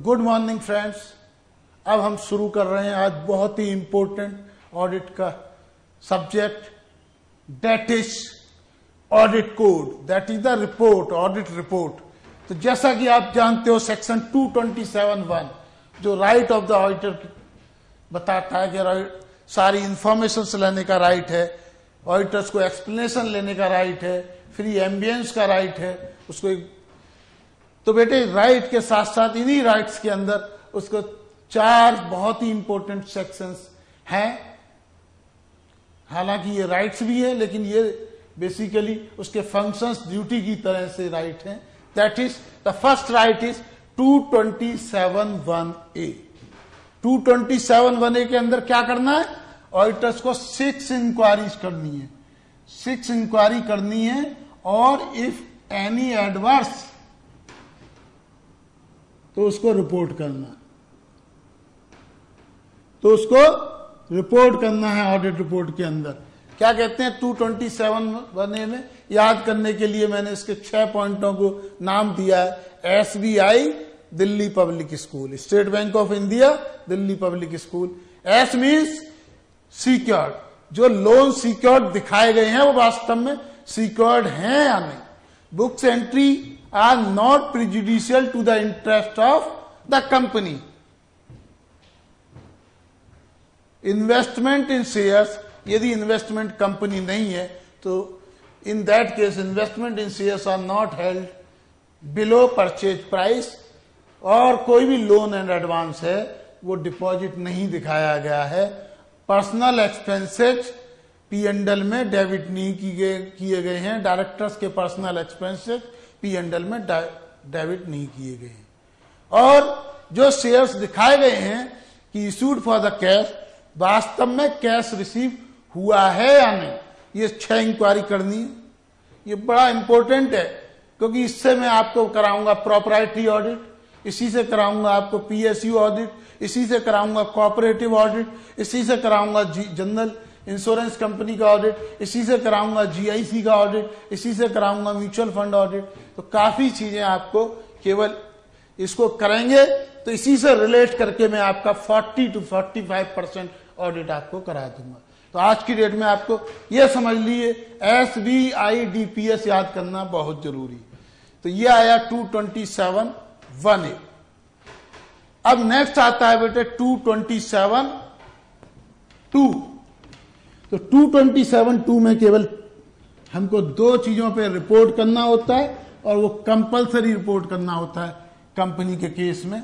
Good morning friends. अब हम शुरू कर रहे हैं आज बहुत ही इंपॉर्टेंट ऑडिट का subject, that is audit code, that is the report, audit report. तो जैसा कि आप जानते हो सेक्शन 227(1) जो राइट ऑफ द ऑडिटर बताता है कि सारी इंफॉर्मेशन लेने का राइट है, ऑडिटर्स को एक्सप्लेनेशन लेने का राइट है, फ्री एम्बियंस का राइट है उसको। तो बेटे राइट के साथ साथ इन्हीं राइट्स के अंदर उसको 4 बहुत ही इंपॉर्टेंट सेक्शंस हैं। हालांकि ये राइट्स भी है लेकिन ये बेसिकली उसके फंक्शंस ड्यूटी की तरह से राइट हैं। That is the first right is 227(1)A। 227(1)A के अंदर क्या करना है? ऑडिटर्स को 6 इंक्वायरीज करनी है, 6 इंक्वायरी करनी है। और इफ एनी एडवर्स तो उसको रिपोर्ट करना, तो उसको रिपोर्ट करना है ऑडिट रिपोर्ट के अंदर। क्या कहते हैं 227(1)A में? याद करने के लिए मैंने इसके 6 पॉइंटों को नाम दिया है। SBI Delhi public school, state bank of India Delhi public school. S means secured, जो लोन सिक्योर्ड दिखाए गए हैं वो वास्तव में सिक्योर्ड हैं या नहीं। Books entry are not prejudicial to the interest of the company. Investment in shares, यदि इन्वेस्टमेंट कंपनी नहीं है तो in that case investment in shares are not held below purchase price. और कोई भी लोन एंड एडवांस है वो deposit नहीं दिखाया गया है। पर्सनल एक्सपेंसेस P&L में डेबिट नहीं किए गए हैं। डायरेक्टर्स के पर्सनल एक्सपेंसेस P&L में डेबिट नहीं किए गए हैं। और जो शेयर्स दिखाए गए हैं कि इशूड फॉर द कैश, वास्तव में कैश रिसीव हुआ है या नहीं, ये 6 इंक्वायरी करनी है। ये बड़ा इंपॉर्टेंट है क्योंकि इससे मैं आपको कराऊंगा प्रॉपर्टी ऑडिट, इसी से कराऊंगा आपको PSU ऑडिट, इसी से कराऊंगा कोऑपरेटिव ऑडिट, इसी से कराऊंगा जनरल इंश्योरेंस कंपनी का ऑडिट, इसी से कराऊंगा GIC का ऑडिट, इसी से कराऊंगा म्यूचुअल फंड ऑडिट। तो काफी चीजें आपको केवल इसको करेंगे तो इसी से रिलेट करके मैं आपका 40 to 45% ऑडिट आपको करा दूंगा। तो आज की डेट में आपको यह समझ लिए SBI DPS याद करना बहुत जरूरी। तो ये आया 227(1)A। अब नेक्स्ट आता है बेटे 227(2). तो 227(2) में केवल हमको 2 चीजों पे रिपोर्ट करना होता है और वो कंपलसरी रिपोर्ट करना होता है कंपनी के केस में।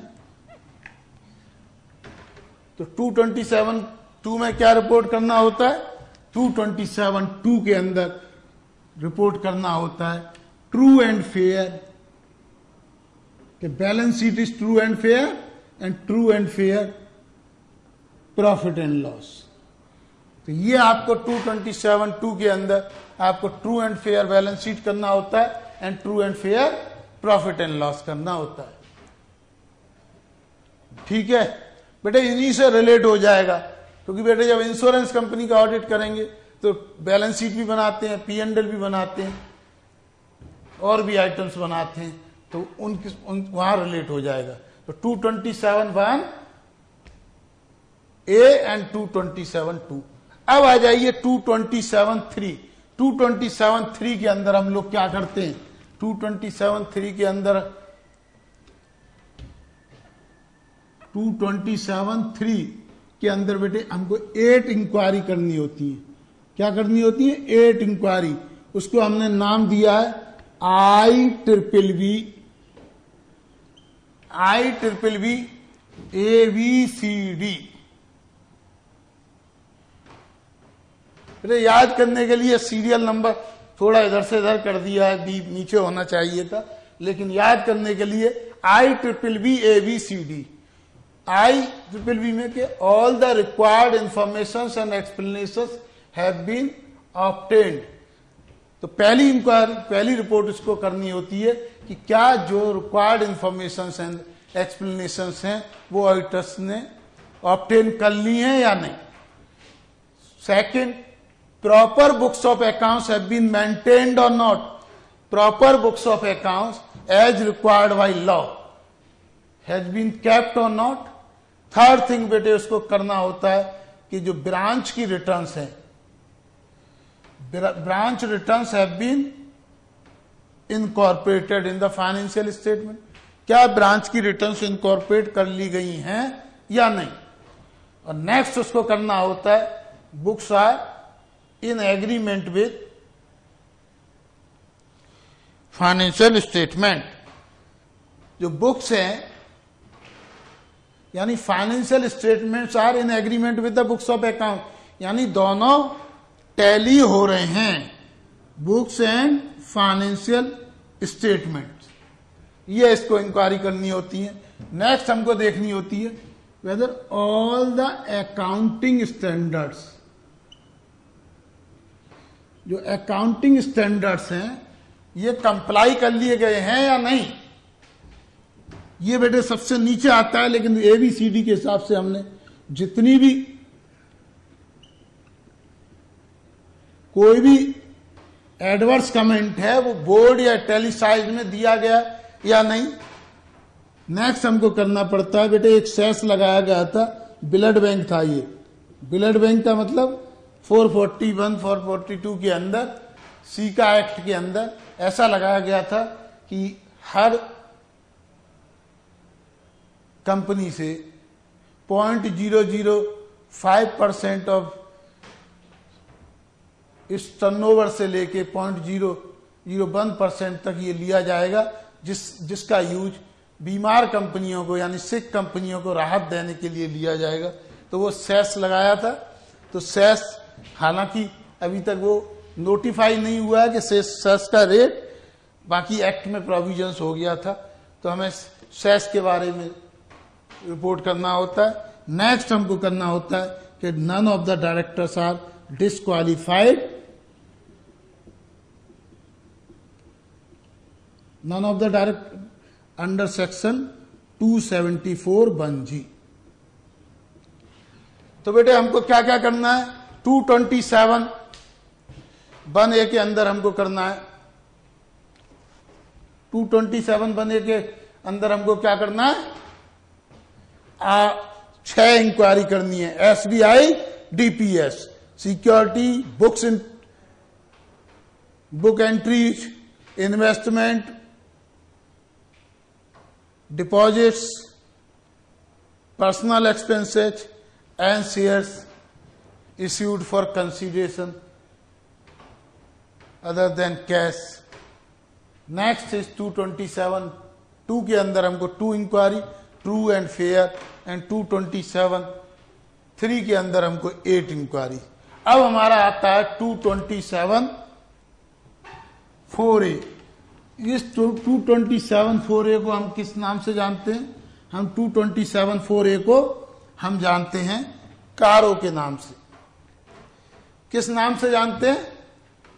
तो 227(2) में क्या रिपोर्ट करना होता है? 227(2) के अंदर रिपोर्ट करना होता है ट्रू एंड फेयर, कि balance sheet is true and fair and true and fair profit and loss. तो ये आपको 227(2) के अंदर आपको true and fair balance sheet करना होता है and true and fair profit and loss करना होता है। ठीक है बेटे, इन्हीं से रिलेट हो जाएगा क्योंकि बेटे जब इंश्योरेंस कंपनी का ऑडिट करेंगे तो बैलेंस शीट भी बनाते हैं, P&L भी बनाते हैं और भी आइटम्स बनाते हैं, तो वहां रिलेट हो जाएगा। तो 227(1)A एंड 227(2). अब आ जाइए 227(3). 227(3) के अंदर हम लोग क्या करते हैं? 227(3) के अंदर 227(3) के अंदर बेटे हमको 8 इंक्वायरी करनी होती है। क्या करनी होती है? 8 इंक्वायरी। उसको हमने नाम दिया है IEEE ABCD। याद करने के लिए सीरियल नंबर थोड़ा इधर से इधर कर दिया है, बी नीचे होना चाहिए था, लेकिन याद करने के लिए IEEE ABCD। IEEE में के all the required information and explanation have been obtained. तो पहली इंक्वायरी, पहली रिपोर्ट इसको करनी होती है कि क्या जो रिक्वायर्ड इंफॉर्मेशन एंड एक्सप्लेनेशन हैं वो ऑडिटर्स ने ऑब्टेन कर ली हैं या नहीं। Second, proper books of accounts have been maintained और not. Proper books of accounts as required by law has been kept और नॉट। थर्ड थिंग बेटे उसको करना होता है कि जो ब्रांच की रिटर्न्स हैं, branch returns have been incorporated in the financial statement. क्या ब्रांच की रिटर्न्स इनकॉर्पोरेट कर ली गई हैं या नहीं। और नेक्स्ट उसको करना होता है books are in agreement with financial statement. जो बुक्स हैं यानी financial statements are in agreement with the books of account, यानी दोनों टैली हो रहे हैं, बुक्स एंड फाइनेंशियल स्टेटमेंट्स। ये इसको इंक्वायरी करनी होती है। नेक्स्ट हमको देखनी होती है whether all the accounting standards, जो अकाउंटिंग स्टैंडर्ड्स हैं ये कंप्लाई कर लिए गए हैं या नहीं। ये बेटे सबसे नीचे आता है, लेकिन ABCD के हिसाब से हमने जितनी भी कोई भी एडवर्स कमेंट है वो बोर्ड या टेलीसाइज में दिया गया या नहीं। नेक्स्ट हमको करना पड़ता है बेटे, एक सेस लगाया गया था, ब्लड बैंक था। ये ब्लड बैंक का मतलब 441 442 के अंदर सीका एक्ट के अंदर ऐसा लगाया गया था कि हर कंपनी से 0.005% ऑफ इस टर्नओवर से लेके 0.001% तक ये लिया जाएगा, जिसका यूज बीमार कंपनियों को यानी सिक कंपनियों को राहत देने के लिए लिया जाएगा। तो वो सेस लगाया था। तो सेस हालांकि अभी तक वो नोटिफाई नहीं हुआ है कि सेस का रेट, बाकी एक्ट में प्रोविजंस हो गया था, तो हमें सेस के बारे में रिपोर्ट करना होता है। नेक्स्ट हमको करना होता है कि none of the directors are disqualified, none of the director under section 274(1)G। तो बेटे हमको क्या क्या करना है, 227(1)A के अंदर हमको करना है। 227(1)A के अंदर हमको क्या करना है, 6 इंक्वायरी करनी है। SBI DPS, security, books in book entries, investment, deposits, personal expenses and shares issued for consideration other than cash। Next is 227(2) के अंदर हमको 2 inquiry, true and fair, and 227(3) के अंदर हमको 8 इंक्वायरी। अब हमारा आता है 227(4)A। इस 227(4)A को हम किस नाम से जानते हैं, हम 227(4)A को हम जानते हैं कारो के नाम से। किस नाम से जानते हैं,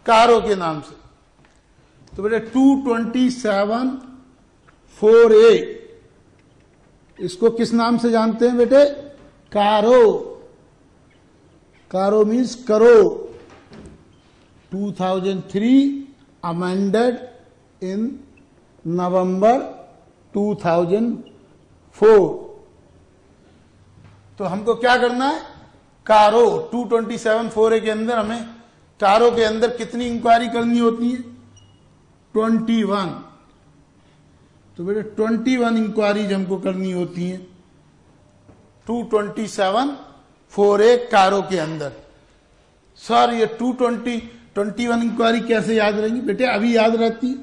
कारो के नाम से। तो बेटे 227(4)A इसको किस नाम से जानते हैं बेटे, कारो। कारो मीन्स करो। 2003 अमेंडेड इन नवंबर 2004। तो हमको क्या करना है, कारो 227(4)A के अंदर हमें कारो के अंदर कितनी इंक्वायरी करनी होती है, 21। तो बेटे 21 इंक्वायरीज हमको करनी होती है 227(4)A कारो के अंदर। सर ये 21 इंक्वायरी कैसे याद रहेंगी, बेटे अभी याद रहती है,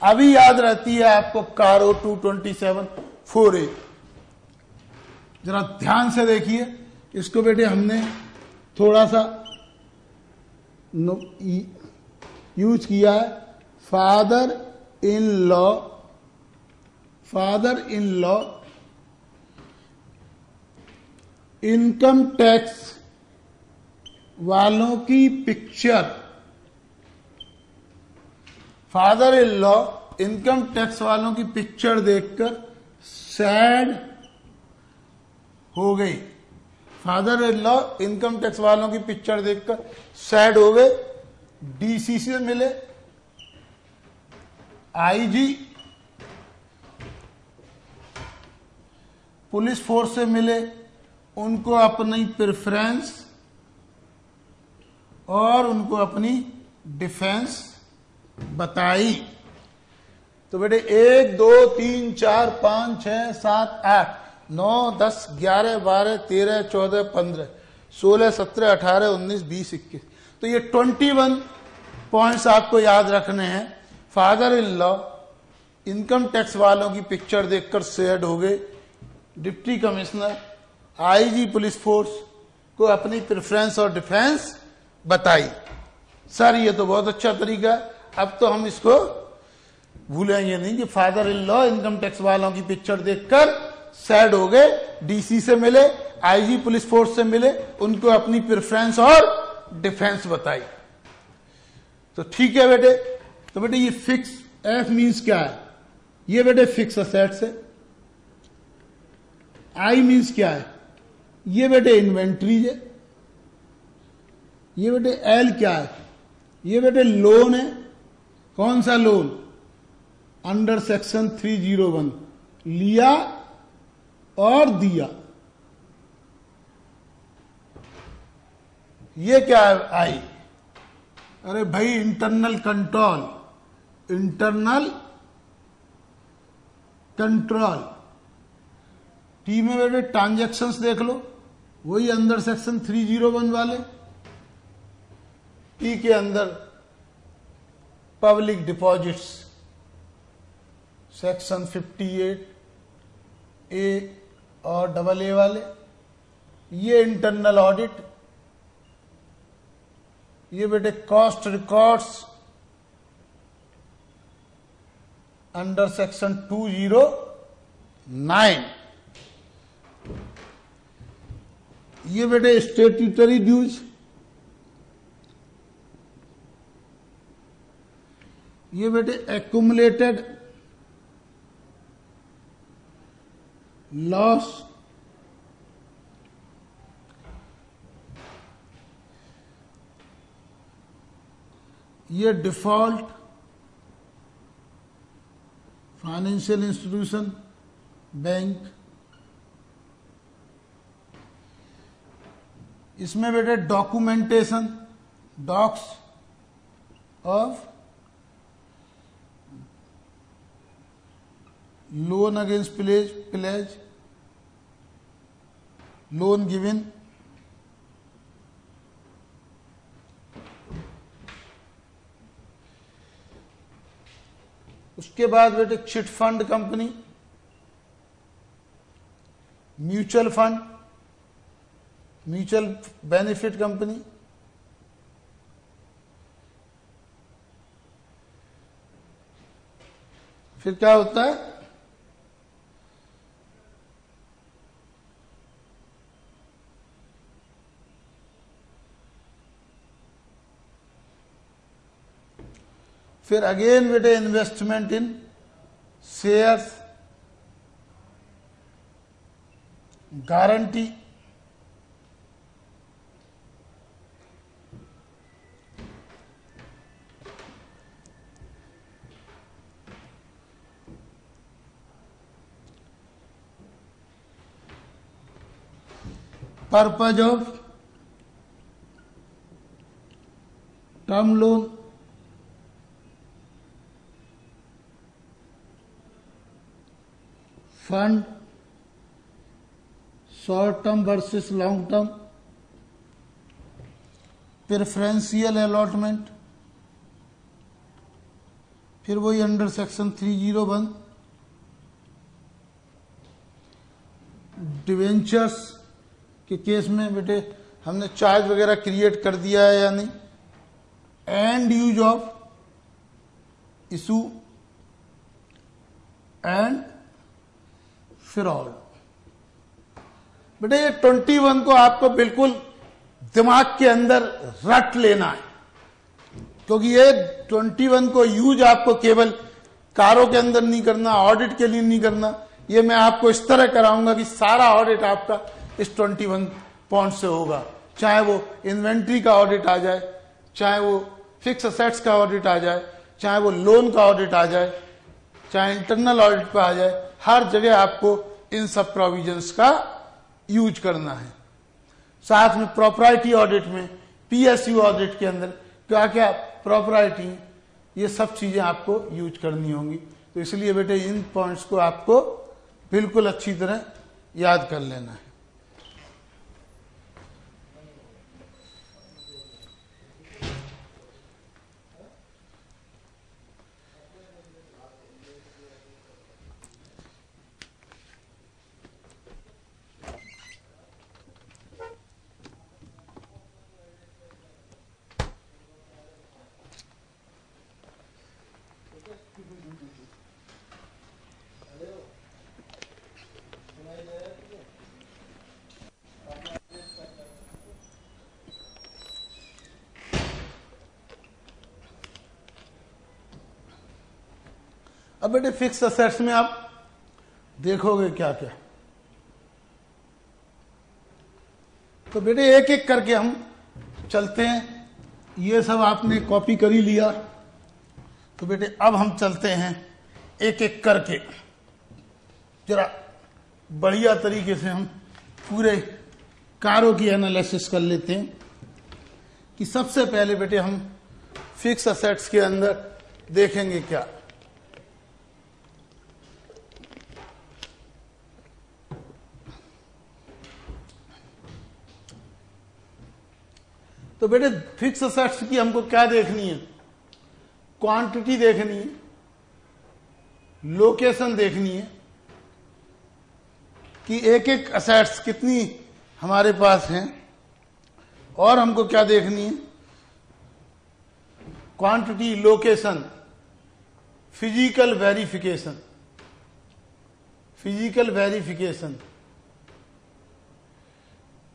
अभी याद रहती है आपको कारो 227(4)A। जरा ध्यान से देखिए इसको बेटे, हमने थोड़ा सा यूज किया है। Father in law income tax वालों की picture, father in law income tax वालों की पिक्चर देखकर सैड हो गई। Father in law income tax वालों की पिक्चर देखकर सैड हो गए। डीसी से मिले, आईजी पुलिस फोर्स से मिले उनको अपनी प्रेफरेंस और उनको अपनी डिफेंस बताई। तो बेटे 1 2 3 4 5 6 7 8 9 10 11 12 13 14 15 16 17 18 19 20 21, तो ये 21 पॉइंट्स आपको याद रखने हैं। Father in law income tax वालों की पिक्चर देखकर शेयर्ड हो गए। Deputy commissioner IG police force को अपनी प्रेफरेंस और डिफेंस बताई। सर ये तो बहुत अच्छा तरीका है, अब तो हम इसको भूलेंगे नहीं कि father in law income tax वालों की पिक्चर देखकर सैड हो गए, डीसी से मिले, आईजी पुलिस फोर्स से मिले, उनको अपनी प्रेफरेंस और डिफेंस बताई। तो ठीक है बेटे, तो बेटे ये फिक्स एफ मींस क्या है? ये बेटे फिक्स असेट्स है। आई मींस क्या है? ये बेटे इन्वेंट्रीज है। ये बेटे एल क्या है? ये बेटे लोन है। कौन सा लोन? अंडर सेक्शन 301 लिया और दिया। ये क्या है आई? अरे भाई internal control, internal control. T में बेटे ट्रांजैक्शंस देख लो, वही अंदर सेक्शन 301 वाले। टी के अंदर पब्लिक डिपॉजिट्स सेक्शन 58 ए और डबल ए वाले। ये इंटरनल ऑडिट। ये बेटे कॉस्ट रिकॉर्ड्स अंडर सेक्शन 209। ये बेटे स्टेट्यूटरी ड्यूज। ये बेटे एक्यूमुलेटेड लॉस। ये डिफॉल्ट फाइनेंशियल इंस्टीट्यूशन बैंक। इसमें बेटे documentation docs of loan against pledge loan given. उसके बाद बेटे chit fund company, mutual fund, mutual benefit company. फिर क्या होता है? फिर अगेन बेटे investment in shares, guarantee, purpose of term loan, fund, short term versus long term, preferential allotment. फिर वही अंडर सेक्शन 301 डिवेंचर्स के केस में बेटे हमने चार्ज वगैरह क्रिएट कर दिया है या नहीं। And use of issue and fraud. बेटे ये 21 को आपको बिल्कुल दिमाग के अंदर रट लेना है, क्योंकि ये 21 को यूज आपको केवल कारों के अंदर नहीं करना, ऑडिट के लिए नहीं करना। ये मैं आपको इस तरह कराऊंगा कि सारा ऑडिट आपका इस 21 पॉइंट से होगा। चाहे वो इन्वेंट्री का ऑडिट आ जाए, चाहे वो फिक्स असेट्स का ऑडिट आ जाए, चाहे वो लोन का ऑडिट आ जाए, चाहे इंटरनल ऑडिट पे आ जाए, हर जगह आपको इन सब प्रोविजंस का यूज करना है। साथ में प्रॉपर्टी ऑडिट में, पीएसयू ऑडिट के अंदर क्या क्या प्रॉपर्टी, ये सब चीजें आपको यूज करनी होंगी। तो इसलिए बेटे इन पॉइंट्स को आपको बिल्कुल अच्छी तरह याद कर लेना है। अब बेटे फिक्स असेट्स में आप देखोगे क्या क्या, तो बेटे एक एक करके हम चलते हैं। ये सब आपने कॉपी कर ही लिया, तो बेटे अब हम चलते हैं एक एक करके, जरा बढ़िया तरीके से हम पूरे कारों की एनालिसिस कर लेते हैं। कि सबसे पहले बेटे हम फिक्स असेट्स के अंदर देखेंगे क्या, तो बेटे फिक्स असेट्स की हमको क्या देखनी है, क्वांटिटी देखनी है, लोकेशन देखनी है कि एक एक असेट्स कितनी हमारे पास हैं, और हमको क्या देखनी है, क्वांटिटी, लोकेशन, फिजिकल वेरिफिकेशन,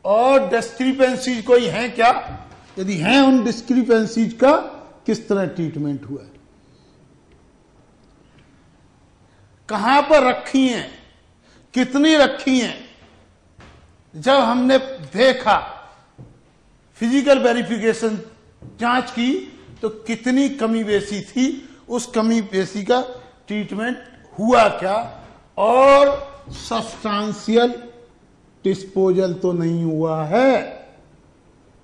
और डिस्क्रिपेंसीज कोई हैं क्या, यदि हैं उन डिस्क्रिपेंसीज का किस तरह ट्रीटमेंट हुआ है, कहां पर रखी हैं, कितनी रखी हैं। जब हमने देखा फिजिकल वेरिफिकेशन जांच की तो कितनी कमी बेसी थी, उस कमी बेसी का ट्रीटमेंट हुआ क्या, और सब्सटेंशियल डिस्पोजल तो नहीं हुआ है,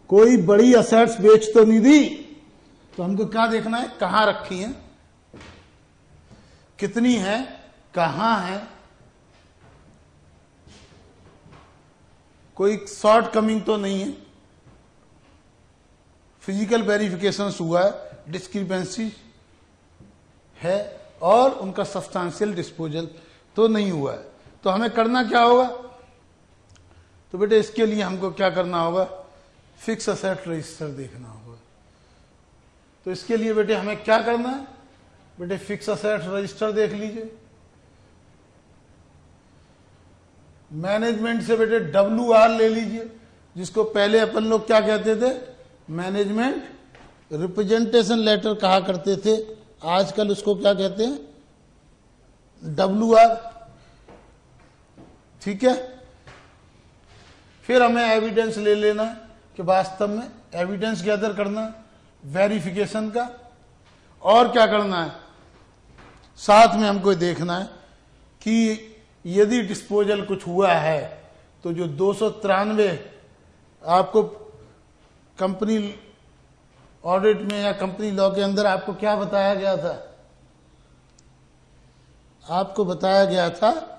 कोई बड़ी असेट्स बेच तो नहीं दी। तो हमको क्या देखना है, कहां रखी हैं, कितनी है, कहां है, कोई शॉर्ट कमिंग तो नहीं है, फिजिकल वेरिफिकेशन हुआ है, डिस्क्रिपेंसी है, और उनका सब्सटेंशियल डिस्पोजल तो नहीं हुआ है। तो हमें करना क्या होगा, तो बेटे इसके लिए हमको क्या करना होगा, फिक्स असेट रजिस्टर देखना होगा। तो इसके लिए बेटे हमें क्या करना है, बेटे फिक्स असेट रजिस्टर देख लीजिए। मैनेजमेंट से बेटे WR ले लीजिए, जिसको पहले अपन लोग क्या कहते थे, मैनेजमेंट रिप्रेजेंटेशन लेटर कहा करते थे, आजकल उसको क्या कहते हैं, WR। ठीक है, फिर हमें एविडेंस ले लेना है कि वास्तव में एविडेंस गैदर करना, वेरिफिकेशन का, और क्या करना है, साथ में हमको देखना है कि यदि डिस्पोजल कुछ हुआ है तो जो 293 आपको कंपनी ऑडिट में या कंपनी लॉ के अंदर आपको क्या बताया गया था, आपको बताया गया था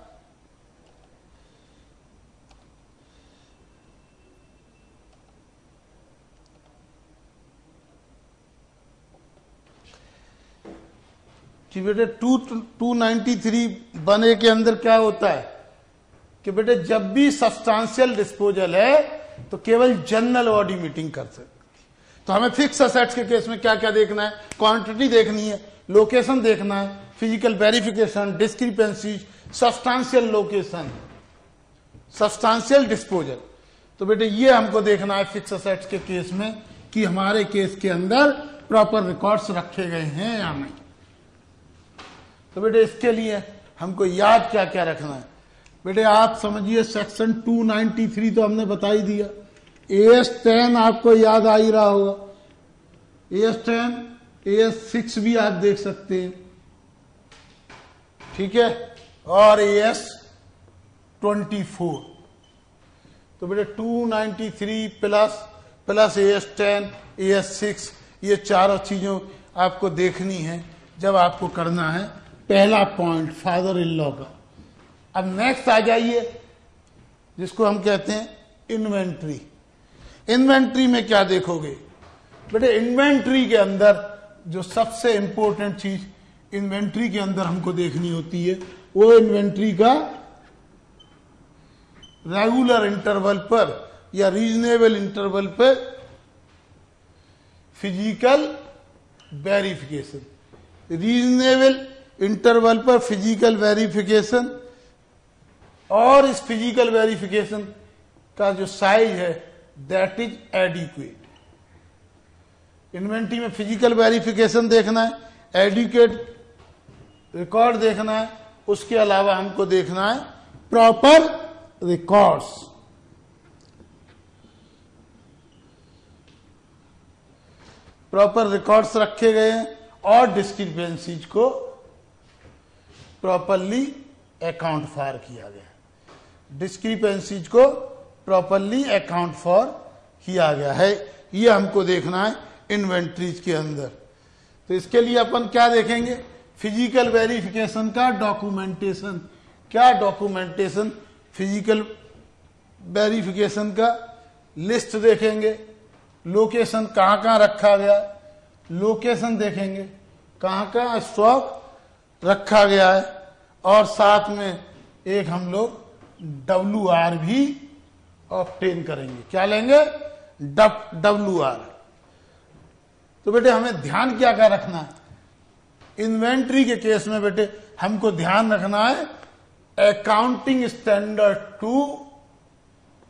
कि बेटे 293 बने के अंदर क्या होता है कि बेटे जब भी सब्सटेंशियल डिस्पोजल है तो केवल जनरल बॉडी मीटिंग कर सकती। तो हमें फिक्स असेट्स के केस में क्या क्या देखना है, क्वांटिटी देखनी है, लोकेशन देखना है, physical verification, discrepancy, substantial location, substantial disposal. तो बेटे ये हमको देखना है फिक्स असेट्स के केस में कि हमारे केस के अंदर प्रॉपर रिकॉर्ड्स रखे गए हैं या नहीं। तो बेटे इसके लिए हमको याद क्या क्या रखना है, बेटे आप समझिए सेक्शन 293 तो हमने बता ही दिया, AS 10 आपको याद आ ही रहा होगा, AS 10, AS 6 भी आप देख सकते हैं, ठीक है, और AS 24। तो बेटे 293 प्लस AS10 AS6 ये चारों चीजों आपको देखनी है जब आपको करना है पहला पॉइंट फादर इन लॉ का। अब नेक्स्ट आ जाइए जिसको हम कहते हैं इन्वेंट्री। इन्वेंट्री में क्या देखोगे बेटे? इन्वेंट्री के अंदर जो सबसे इंपॉर्टेंट चीज इन्वेंट्री के अंदर हमको देखनी होती है वो इन्वेंट्री का रेगुलर इंटरवल पर या रीजनेबल इंटरवल पर फिजिकल वेरिफिकेशन। रीजनेबल इंटरवल पर फिजिकल वेरिफिकेशन, और इस फिजिकल वेरिफिकेशन का जो साइज है दैट इज एडिक्वेट। इन्वेंट्री में फिजिकल वेरिफिकेशन देखना है, एडिक्वेट रिकॉर्ड देखना है, उसके अलावा हमको देखना है प्रॉपर रिकॉर्ड्स। प्रॉपर रिकॉर्ड्स रखे गए हैं और डिस्क्रिपेंसीज को प्रॉपरली अकाउंट फॉर किया गया। डिस्क्रिपेंसीज को प्रॉपरली अकाउंट फॉर किया गया है, ये हमको देखना है इन्वेंट्रीज के अंदर। तो इसके लिए अपन क्या देखेंगे? फिजिकल वेरिफिकेशन का डॉक्यूमेंटेशन। क्या डॉक्यूमेंटेशन? फिजिकल वेरिफिकेशन का लिस्ट देखेंगे, लोकेशन कहाँ कहाँ रखा गया, लोकेशन देखेंगे कहाँ कहाँ स्टॉक रखा गया है, और साथ में एक हम लोग WR भी ऑब्टेन करेंगे। क्या लेंगे? WR। तो बेटे हमें ध्यान क्या क्या रखना है? इन्वेंट्री के केस में बेटे हमको ध्यान रखना है अकाउंटिंग स्टैंडर्ड 2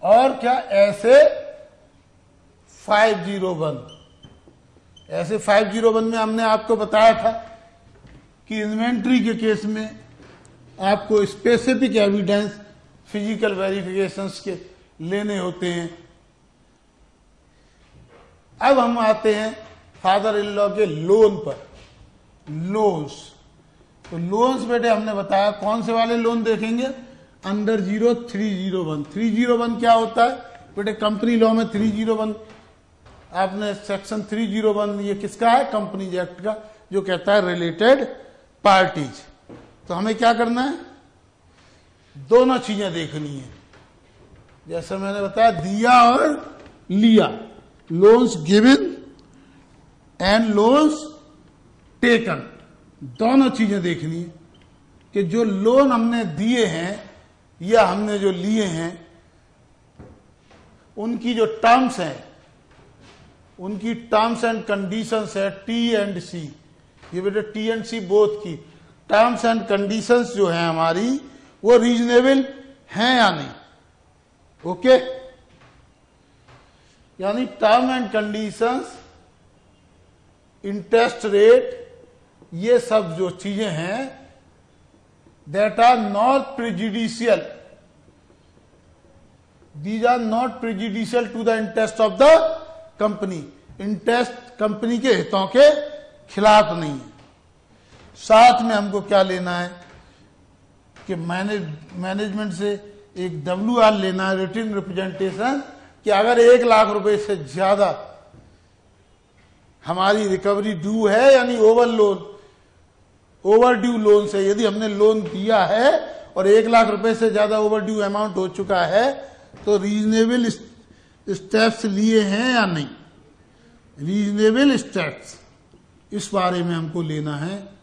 और क्या ऐसे 501। ऐसे 501 में हमने आपको बताया था कि इन्वेंट्री के केस में आपको स्पेसिफिक एविडेंस फिजिकल वेरिफिकेशंस के लेने होते हैं। अब हम आते हैं फादर इन लॉ के लोन पर। लोन्स, तो लोन्स बेटे हमने बताया कौन से वाले लोन देखेंगे? अंडर 0301। 301 क्या होता है बेटे? कंपनी लॉ में 301 आपने सेक्शन 301 ये किसका है? कंपनीज एक्ट का, जो कहता है रिलेटेड पार्टीज। तो हमें क्या करना है? दोनों चीजें देखनी है, जैसे मैंने बताया दिया और लिया। Loans given and loans taken, दोनों चीजें देखनी है कि जो लोन हमने दिए हैं या हमने जो लिए हैं उनकी जो टर्म्स हैं, उनकी टर्म्स एंड कंडीशंस है T&C। ये बेटे T&C बोथ की टर्म्स एंड कंडीशंस जो है हमारी वो रीजनेबल हैं या नहीं। ओके, यानी term and conditions, interest rate, ये सब जो चीजें हैं that are not prejudicial, these are not prejudicial to the interest of the company. Interest company के हितों के खिलाफ नहीं है। साथ में हमको क्या लेना है कि मैनेजमेंट से एक WR लेना है, रिटन रिप्रेजेंटेशन, कि अगर 1 लाख रुपए से ज्यादा हमारी रिकवरी ड्यू है, यानी ओवर ड्यू लोन से, यदि हमने लोन दिया है और 1 लाख रुपए से ज्यादा ओवर ड्यू अमाउंट हो चुका है, तो रीजनेबल स्टेप्स लिए हैं या नहीं। रीजनेबल स्टेप्स, इस बारे में हमको लेना है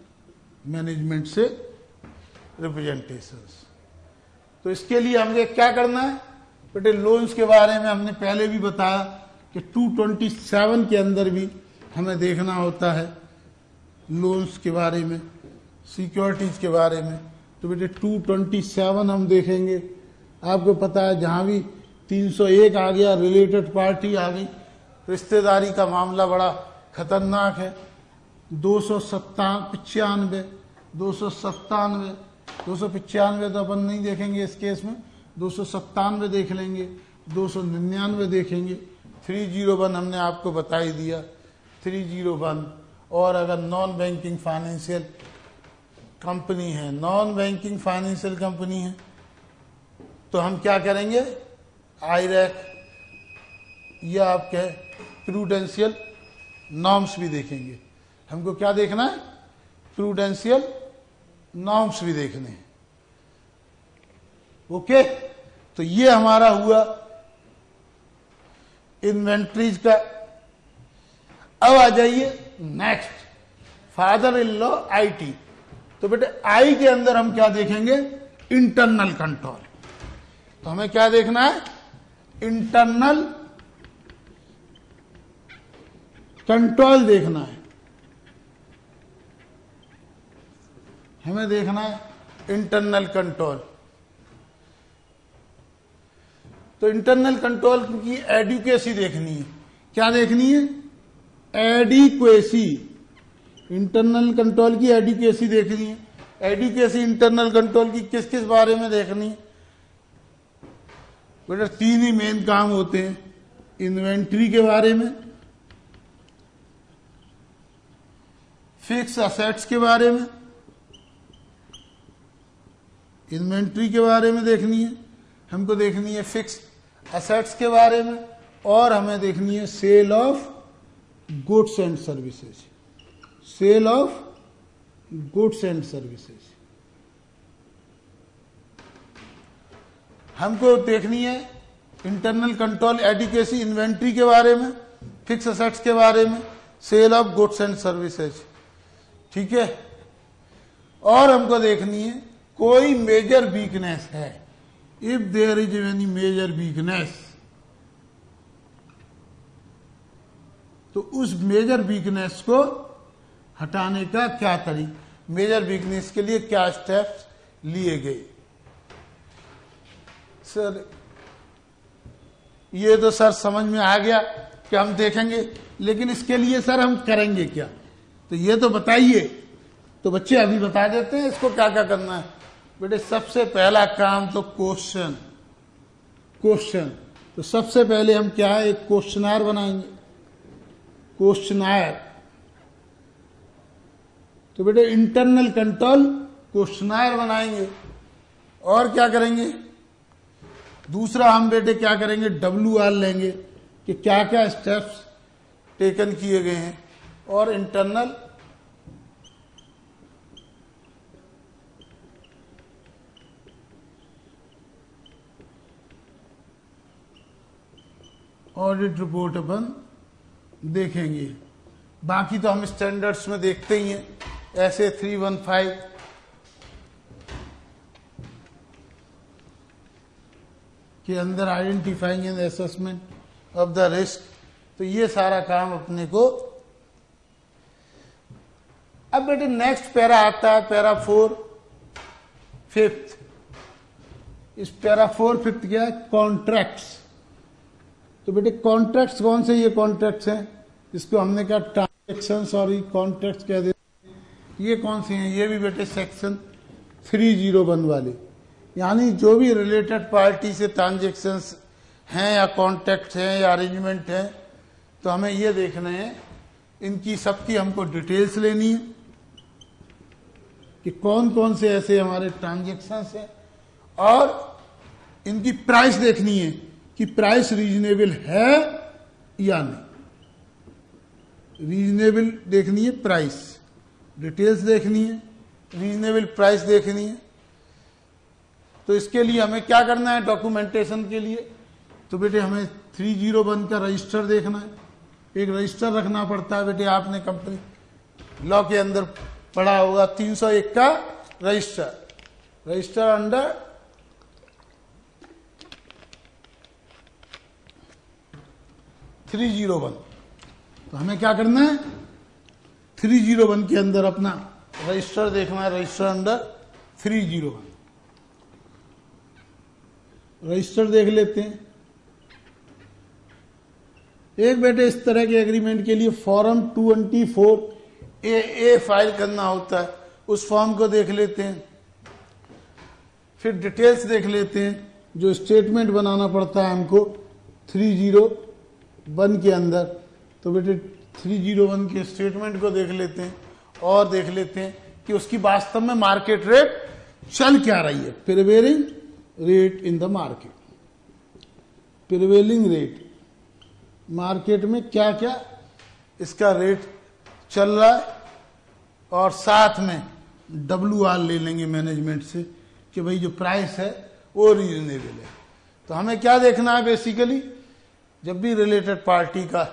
मैनेजमेंट से रिप्रेजेंटेशंस। तो इसके लिए हमें क्या करना है बेटे? लोन्स के बारे में हमने पहले भी बताया कि 227 के अंदर भी हमें देखना होता है लोन्स के बारे में, सिक्योरिटीज के बारे में। तो बेटे 227 हम देखेंगे। आपको पता है जहां भी 301 आ गया, रिलेटेड पार्टी आ गई, रिश्तेदारी का मामला बड़ा खतरनाक है। 295, 295 तो अपन नहीं देखेंगे इस केस में, 297 देख लेंगे, 299 देखेंगे। 301 हमने आपको बता ही दिया, 301। और अगर नॉन बैंकिंग फाइनेंशियल कंपनी है, नॉन बैंकिंग फाइनेंशियल कंपनी है तो हम क्या करेंगे, आईरैक या आप कहे प्रूडेंशियल नॉर्म्स भी देखेंगे। हमको क्या देखना है, प्रूडेंशियल नॉर्म्स भी देखने हैं। ओके, तो ये हमारा हुआ इन्वेंट्रीज का। अब आ जाइए next, father in law IT. तो बेटे आई के अंदर हम क्या देखेंगे, इंटरनल कंट्रोल। तो हमें क्या देखना है, इंटरनल कंट्रोल देखना है। हमें देखना है इंटरनल कंट्रोल। तो इंटरनल कंट्रोल की एडिक्वेसी देखनी है। क्या देखनी है, एडिक्वेसी। इंटरनल कंट्रोल की एडिक्वेसी देखनी है। एडिक्वेसी इंटरनल कंट्रोल की किस किस बारे में देखनी है बेटा, तीन ही मेन काम होते हैं, इन्वेंट्री के बारे में, फिक्स असेट्स के बारे में, इन्वेंट्री के बारे में देखनी है, हमको देखनी है फिक्स असेट्स के बारे में, और हमें देखनी है sale of goods and services. Sale of goods and services हमको देखनी है। इंटरनल कंट्रोल एडिक्वेसी इन्वेंट्री के बारे में, फिक्स असेट्स के बारे में, sale of goods and services, ठीक है। और हमको देखनी है कोई मेजर वीकनेस है, if there is any major weakness, तो उस मेजर वीकनेस को हटाने का क्या तरीका, मेजर वीकनेस के लिए क्या स्टेप्स लिए गए। सर ये तो सर समझ में आ गया कि हम देखेंगे, लेकिन इसके लिए सर हम करेंगे क्या, तो ये तो बताइए। तो बच्चे अभी बता देते हैं इसको क्या क्या करना है। बेटे सबसे पहला काम तो क्वेश्चन। तो सबसे पहले हम क्या है, एक क्वेश्चनर बनाएंगे, क्वेश्चनर। तो बेटे इंटरनल कंट्रोल क्वेश्चनर बनाएंगे। और क्या करेंगे, दूसरा हम बेटे क्या करेंगे, WR लेंगे कि क्या क्या स्टेप्स टेकन किए गए हैं, और इंटरनल ऑडिट रिपोर्ट अपन देखेंगे। बाकी तो हम स्टैंडर्ड्स में देखते ही हैं, ऐसे 315 के अंदर identifying and assessment of the risk. तो ये सारा काम अपने को। अब बेटे नेक्स्ट पैरा आता है, पैरा 4 5। इस पैरा 4 5 क्या है, कॉन्ट्रैक्ट्स। तो बेटे कॉन्ट्रैक्ट्स कौन से, ये कॉन्ट्रैक्ट्स हैं जिसको हमने कहा ट्रांजेक्शन, सॉरी कॉन्ट्रैक्ट्स कह देते हैं। ये कौन से हैं, ये भी बेटे सेक्शन 301 वाले, यानी जो भी रिलेटेड पार्टी से ट्रांजेक्शन्स हैं या कॉन्ट्रैक्ट हैं या अरेंजमेंट हैं, तो हमें ये देखना है, इनकी सबकी हमको डिटेल्स लेनी है कि कौन कौन से ऐसे हमारे ट्रांजेक्शन्स हैं, और इनकी प्राइस देखनी है कि प्राइस रीजनेबल है या नहीं। रीजनेबल देखनी है, प्राइस डिटेल्स देखनी है, रीजनेबल प्राइस देखनी है। तो इसके लिए हमें क्या करना है, डॉक्यूमेंटेशन के लिए तो बेटे हमें 301 का रजिस्टर देखना है। एक रजिस्टर रखना पड़ता है बेटे, आपने कंपनी लॉ के अंदर पढ़ा होगा 301 का रजिस्टर अंडर (301). तो हमें क्या करना है, 301 के अंदर अपना रजिस्टर देखना है, रजिस्टर अंडर 301। रजिस्टर देख लेते हैं। एक बेटे इस तरह के एग्रीमेंट के लिए फॉर्म 224A फाइल करना होता है, उस फॉर्म को देख लेते हैं। फिर डिटेल्स देख लेते हैं, जो स्टेटमेंट बनाना पड़ता है हमको 301 के अंदर। तो बेटे 301 के स्टेटमेंट को देख लेते हैं, और देख लेते हैं कि उसकी वास्तव में मार्केट रेट चल क्या रही है, prevailing rate in the market, prevailing rate, market में क्या क्या इसका रेट चल रहा है, और साथ में WR ले लेंगे मैनेजमेंट से कि भाई जो प्राइस है वो रीजनेबल है। तो हमें क्या देखना है बेसिकली, जब भी रिलेटेड पार्टी का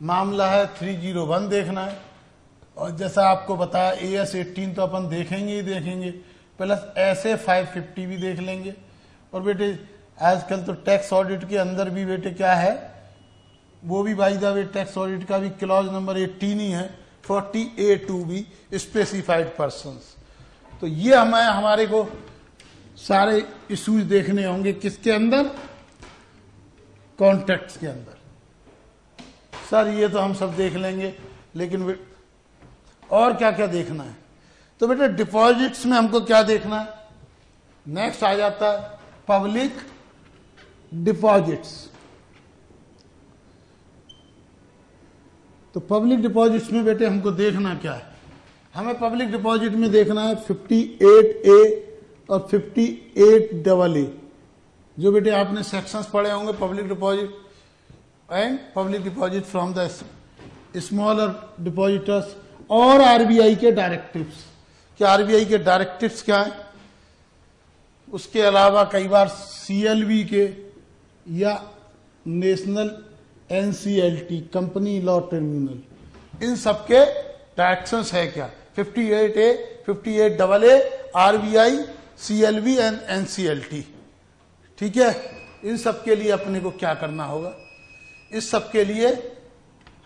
मामला है 301 देखना है, और जैसा आपको बताया AS 18 तो अपन देखेंगे ही देखेंगे, प्लस ऐसे 550 भी देख लेंगे। और बेटे आजकल तो टैक्स ऑडिट के अंदर भी बेटे क्या है, वो भी by the way tax audit का भी क्लॉज नंबर 18 ही है, 40A2 भी स्पेसिफाइड पर्संस। तो ये हमारे को सारे इश्यूज देखने होंगे किसके अंदर, कॉन्ट्रैक्ट्स के अंदर। सर ये तो हम सब देख लेंगे, लेकिन और क्या क्या देखना है। तो बेटा डिपॉजिट्स में हमको क्या देखना है, नेक्स्ट आ जाता है पब्लिक डिपॉजिट्स। तो पब्लिक डिपॉजिट्स में बेटे हमको देखना क्या है, हमें पब्लिक डिपॉजिट में देखना है 58A और 58AA, जो बेटे आपने सेक्शंस पढ़े होंगे, public deposit and public deposit from the smaller depositors, और RBI के डायरेक्टिव्स। क्या RBI के डायरेक्टिव्स क्या है, उसके अलावा कई बार CLV के या national NCLT company law tribunal, इन सबके डायरेक्शंस है क्या, 58A, 58AA, RBI, CLV and NCLT। ठीक है, इन सब के लिए अपने को क्या करना होगा, इस सब के लिए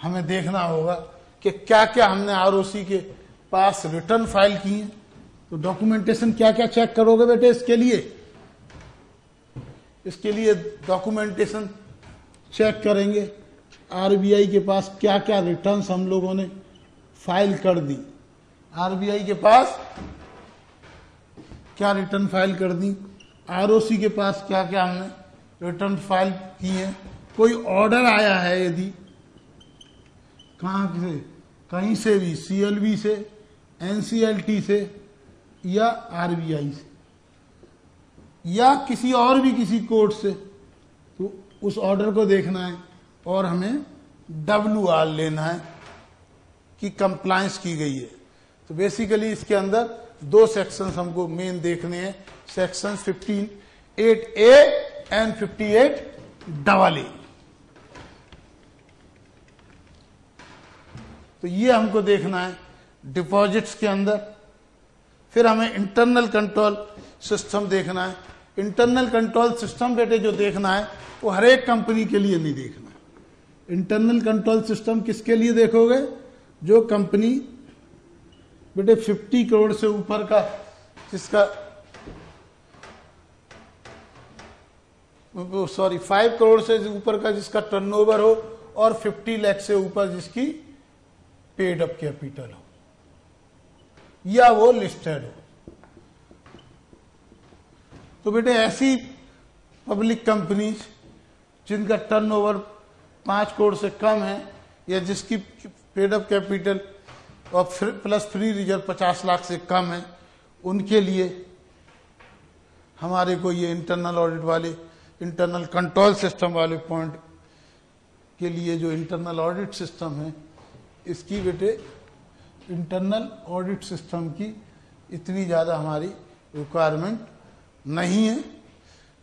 हमें देखना होगा कि क्या क्या हमने ROC के पास रिटर्न फाइल की है। तो डॉक्यूमेंटेशन क्या क्या चेक करोगे बेटे इसके लिए डॉक्यूमेंटेशन चेक करेंगे, RBI के पास क्या क्या रिटर्न्स हम लोगों ने फाइल कर दी, RBI के पास क्या रिटर्न फाइल कर दी, ROC के पास क्या क्या हमने रिटर्न फाइल की है, कोई ऑर्डर आया है यदि कहां से, कहीं से भी, CLV से, NCLT से या RBI से या किसी और भी किसी कोर्ट से, तो उस ऑर्डर को देखना है और हमें WR लेना है कि कंप्लायंस की गई है। तो बेसिकली इसके अंदर दो सेक्शंस हमको मेन देखने हैं, सेक्शन 58A एंड 58AA। तो ये हमको देखना है डिपॉजिट्स के अंदर। फिर हमें इंटरनल कंट्रोल सिस्टम देखना है। इंटरनल कंट्रोल सिस्टम बेटे जो देखना है वो हर एक कंपनी के लिए नहीं देखना है। इंटरनल कंट्रोल सिस्टम किसके लिए देखोगे, जो कंपनी बेटे 50 करोड़ से ऊपर का, जिसका 5 करोड़ से ऊपर का जिसका टर्नओवर हो और 50 लाख से ऊपर जिसकी पेड अप कैपिटल हो या वो लिस्टेड हो। तो बेटे ऐसी पब्लिक कंपनीज जिनका टर्नओवर 5 करोड़ से कम है या जिसकी पेड अप कैपिटल और प्लस फ्री रिजर्व 50 लाख से कम है, उनके लिए हमारे को ये इंटरनल ऑडिट वाले, इंटरनल कंट्रोल सिस्टम वाले पॉइंट के लिए जो इंटरनल ऑडिट सिस्टम है, इसकी बेटे इंटरनल ऑडिट सिस्टम की इतनी ज़्यादा हमारी रिक्वायरमेंट नहीं है।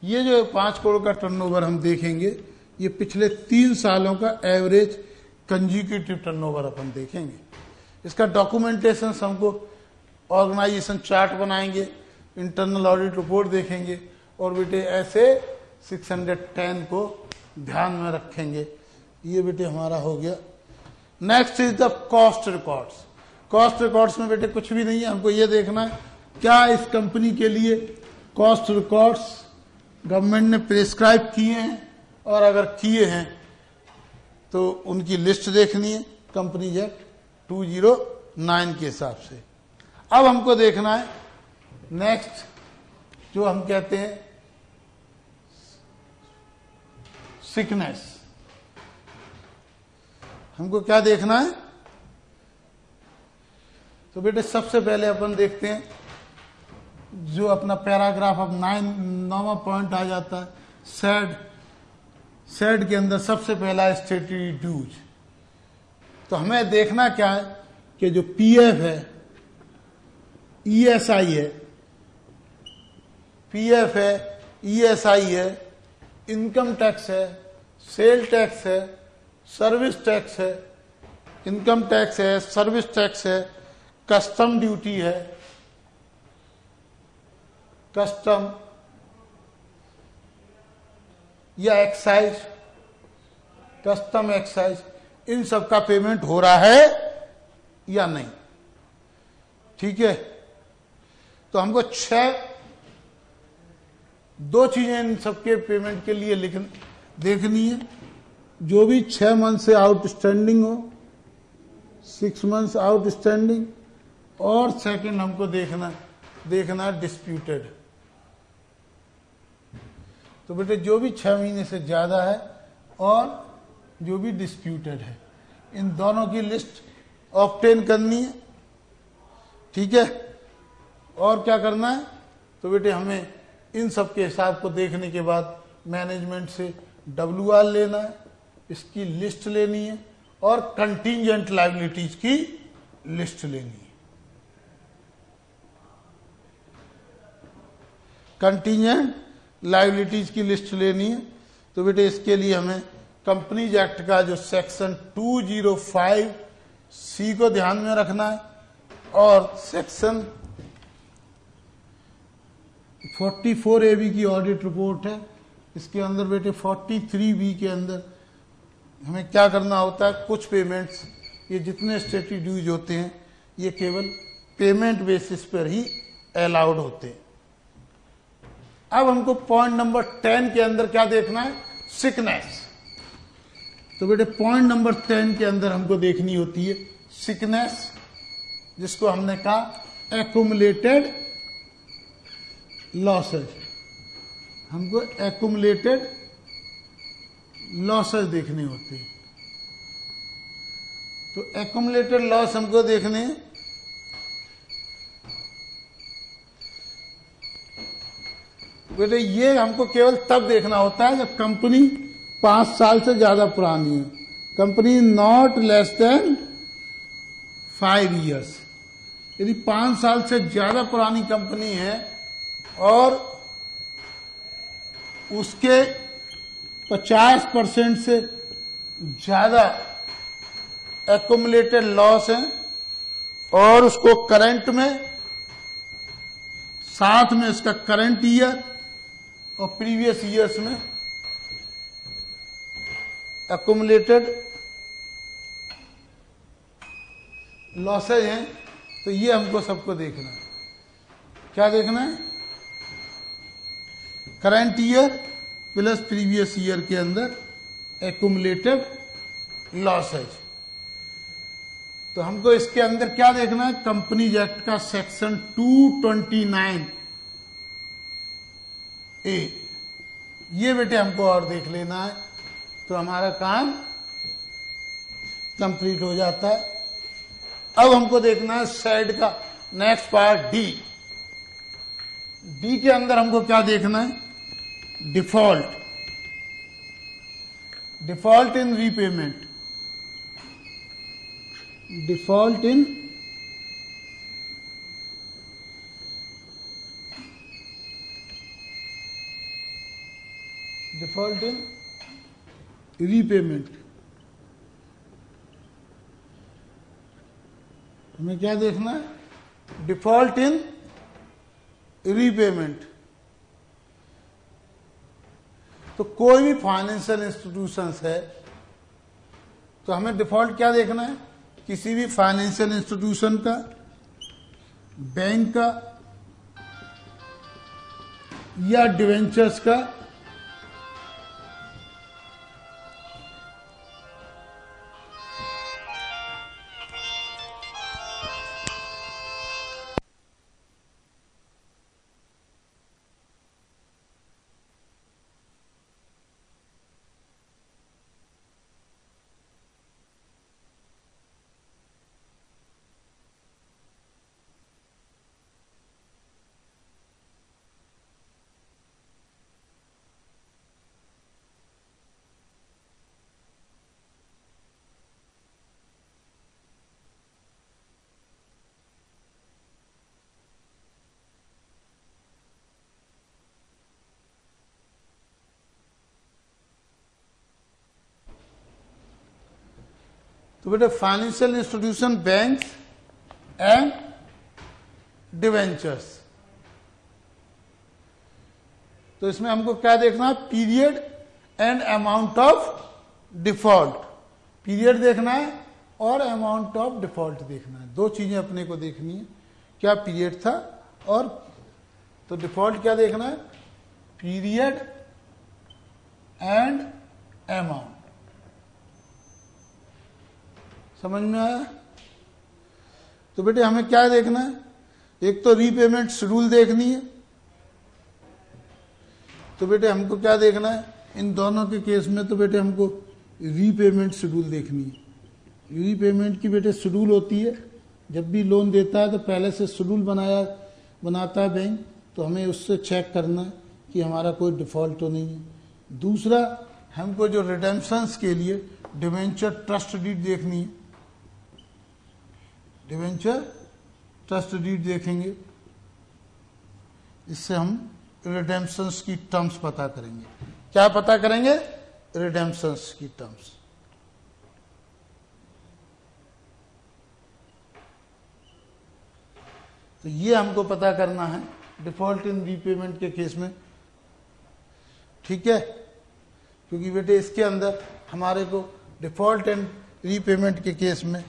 ये जो 5 करोड़ का टर्नओवर हम देखेंगे, ये पिछले 3 सालों का एवरेज कंजिक्यूटिव टर्नओवर अपन देखेंगे। इसका डॉक्यूमेंटेशन हमको ऑर्गेनाइजेशन चार्ट बनाएंगे, इंटरनल ऑडिट रिपोर्ट देखेंगे और बेटे ऐसे 610 को ध्यान में रखेंगे। ये बेटे हमारा हो गया। Next is the cost records. Cost records में बेटे कुछ भी नहीं है, हमको ये देखना है क्या इस कंपनी के लिए कॉस्ट रिकॉर्ड्स गवर्नमेंट ने प्रिस्क्राइब किए हैं, और अगर किए हैं तो उनकी लिस्ट देखनी है कंपनीज एक्ट 209 के हिसाब से। अब हमको देखना है नेक्स्ट जो हम कहते हैं सिकनेस। हमको क्या देखना है, तो बेटे सबसे पहले अपन देखते हैं जो अपना पैराग्राफ अब 9वां पॉइंट आ जाता है, सेड के अंदर सबसे पहला स्टेटरी ड्यूज। तो हमें देखना क्या है कि जो पीएफ है, ईएसआई है, पीएफ है, ईएसआई है, इनकम टैक्स है, सेल टैक्स है, सर्विस टैक्स है, इनकम टैक्स है, सर्विस टैक्स है, कस्टम ड्यूटी है, कस्टम या एक्साइज, कस्टम एक्साइज, इन सब का पेमेंट हो रहा है या नहीं। ठीक है, तो हमको दो चीजें इन सबके पेमेंट के लिए देखनी है। जो भी 6 मंथ से आउटस्टैंडिंग हो, 6 मंथ्स आउटस्टैंडिंग, और सेकंड हमको देखना डिस्प्यूटेड। तो बेटे जो भी 6 महीने से ज्यादा है और जो भी डिस्प्यूटेड है, इन दोनों की लिस्ट ऑब्टेन करनी है। ठीक है, और क्या करना है, तो बेटे हमें इन सब के हिसाब को देखने के बाद मैनेजमेंट से WR लेना है, इसकी लिस्ट लेनी है, और कंटीजेंट लायबिलिटीज की लिस्ट लेनी है। कंटीजेंट लायबिलिटीज की लिस्ट लेनी है। तो बेटे इसके लिए हमें कंपनीज एक्ट का जो सेक्शन 205C को ध्यान में रखना है, और सेक्शन 44AB की ऑडिट रिपोर्ट है, इसके अंदर बेटे 43B के अंदर हमें क्या करना होता है, कुछ पेमेंट्स, ये जितने स्टेटरी ड्यूज होते हैं ये केवल पेमेंट बेसिस पर ही अलाउड होते हैं। अब हमको पॉइंट नंबर 10 के अंदर क्या देखना है, सिकनेस। तो बेटे पॉइंट नंबर 10 के अंदर हमको देखनी होती है सिकनेस, जिसको हमने कहा एक्युमुलेटेड लॉसेज। हमको एक्युमुलेटेड लॉसेज देखने होते हैं। तो एक्युमुलेटेड लॉस हमको देखने हैं। बेटे ये हमको केवल तब देखना होता है जब कंपनी 5 साल से ज्यादा पुरानी है। Company not less than 5 years। यदि 5 साल से ज्यादा पुरानी कंपनी है और उसके 50% से ज्यादा एक्युमुलेटेड लॉस है, और उसको करंट में, साथ में इसका करंट ईयर और प्रीवियस ईयर्स में एक्युमुलेटेड लॉसेज हैं, तो ये हमको सबको देखना है। क्या देखना है, current year plus previous year के अंदर एक्युमुलेटेड लॉसेज। तो हमको इसके अंदर क्या देखना है, कंपनीज एक्ट का सेक्शन 229A, ये बेटे हमको और देख लेना है, तो हमारा काम कंप्लीट हो जाता है। अब हमको देखना है साइड का नेक्स्ट पार्ट डी। डी के अंदर हमको क्या देखना है, default, default in repayment, default in repayment. हमें क्या देखना है, डिफॉल्ट इन रीपेमेंट। तो कोई भी फाइनेंशियल इंस्टीट्यूशंस है तो हमें डिफॉल्ट क्या देखना है, किसी भी फाइनेंशियल इंस्टीट्यूशन का, बैंक का या डिवेंचर्स का तो बेटे financial institution, bank and debentures. तो इसमें हमको क्या देखना है? Period and amount of default. Period देखना है और अमाउंट ऑफ डिफॉल्ट देखना है। दो चीजें अपने को देखनी है, क्या पीरियड था और तो डिफॉल्ट क्या देखना है? Period and amount. समझ में आया? तो बेटे हमें क्या देखना है? एक तो रीपेमेंट शेड्यूल देखनी है। तो बेटे हमको क्या देखना है? इन दोनों के केस में तो बेटे हमको रीपेमेंट शेड्यूल देखनी है। रीपेमेंट की बेटे शेड्यूल होती है, जब भी लोन देता है तो पहले से शेड्यूल बनाता है बैंक, तो हमें उससे चेक करना है कि हमारा कोई डिफॉल्ट तो नहीं है। दूसरा, हमको जो रिडेम्पशंस के लिए डिवेंचर ट्रस्ट डीड देखनी है। डिवेंचर ट्रस्ट डीड देखेंगे, इससे हम रिडेम्पशंस की टर्म्स पता करेंगे। क्या पता करेंगे? रिडेम्पशंस की टर्म्स। तो ये हमको पता करना है डिफॉल्ट इन रीपेमेंट के केस में, ठीक है? क्योंकि बेटे इसके अंदर हमारे को डिफॉल्ट एंड रीपेमेंट के केस में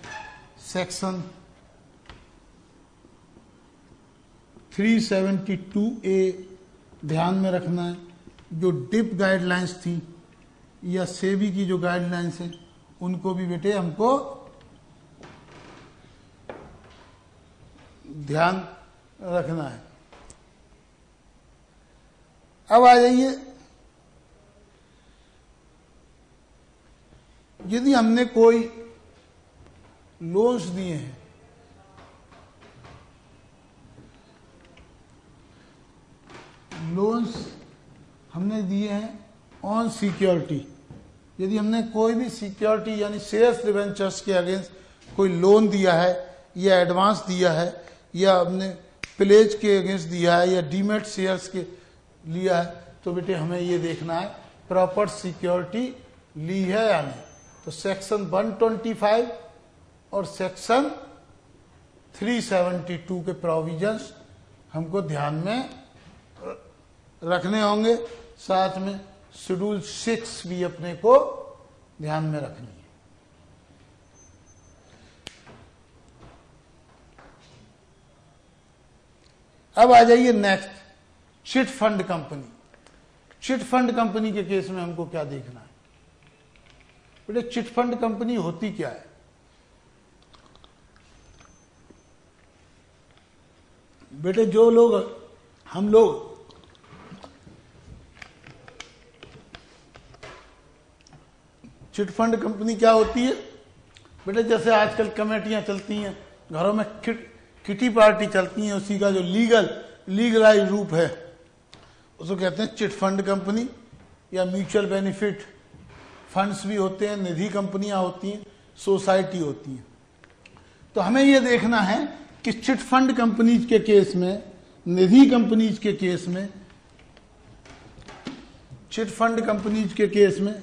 सेक्शन 372A ध्यान में रखना है। जो डिप गाइडलाइंस थी या सेबी की जो गाइडलाइंस है, उनको भी बेटे हमको ध्यान रखना है। अब आ जाइए, यदि हमने कोई लोन्स दिए हैं, लोन्स हमने दिए हैं ऑन सिक्योरिटी, यदि हमने कोई भी सिक्योरिटी यानी शेयर्स डिवेंचर्स के अगेंस्ट कोई लोन दिया है या एडवांस दिया है या हमने प्लेज के अगेंस्ट दिया है या डीमेट शेयर्स के लिया है, तो बेटे हमें ये देखना है प्रॉपर सिक्योरिटी ली है या नहीं। तो सेक्शन 125 और सेक्शन 372 के प्रोविजंस हमको ध्यान में रखने होंगे। साथ में शेड्यूल 6 भी अपने को ध्यान में रखनी है। अब आ जाइए next, chit fund company. Chit fund company के केस में हमको क्या देखना है? बेटे चिट फंड कंपनी होती क्या है? बेटे जो लोग हम लोग चिट फंड कंपनी क्या होती है? बेटे जैसे आजकल कमेटियां चलती हैं, घरों में किटी पार्टी चलती हैं, उसी का जो लीगलाइज रूप है उसको कहते हैं चिट फंड कंपनी या म्यूचुअल बेनिफिट फंड्स भी होते हैं, निधि कंपनियां होती हैं, सोसाइटी होती हैं। तो हमें यह देखना है कि चिट फंड कंपनीज के केस में, निधि कंपनीज के केस में, चिट फंड कंपनीज के केस में,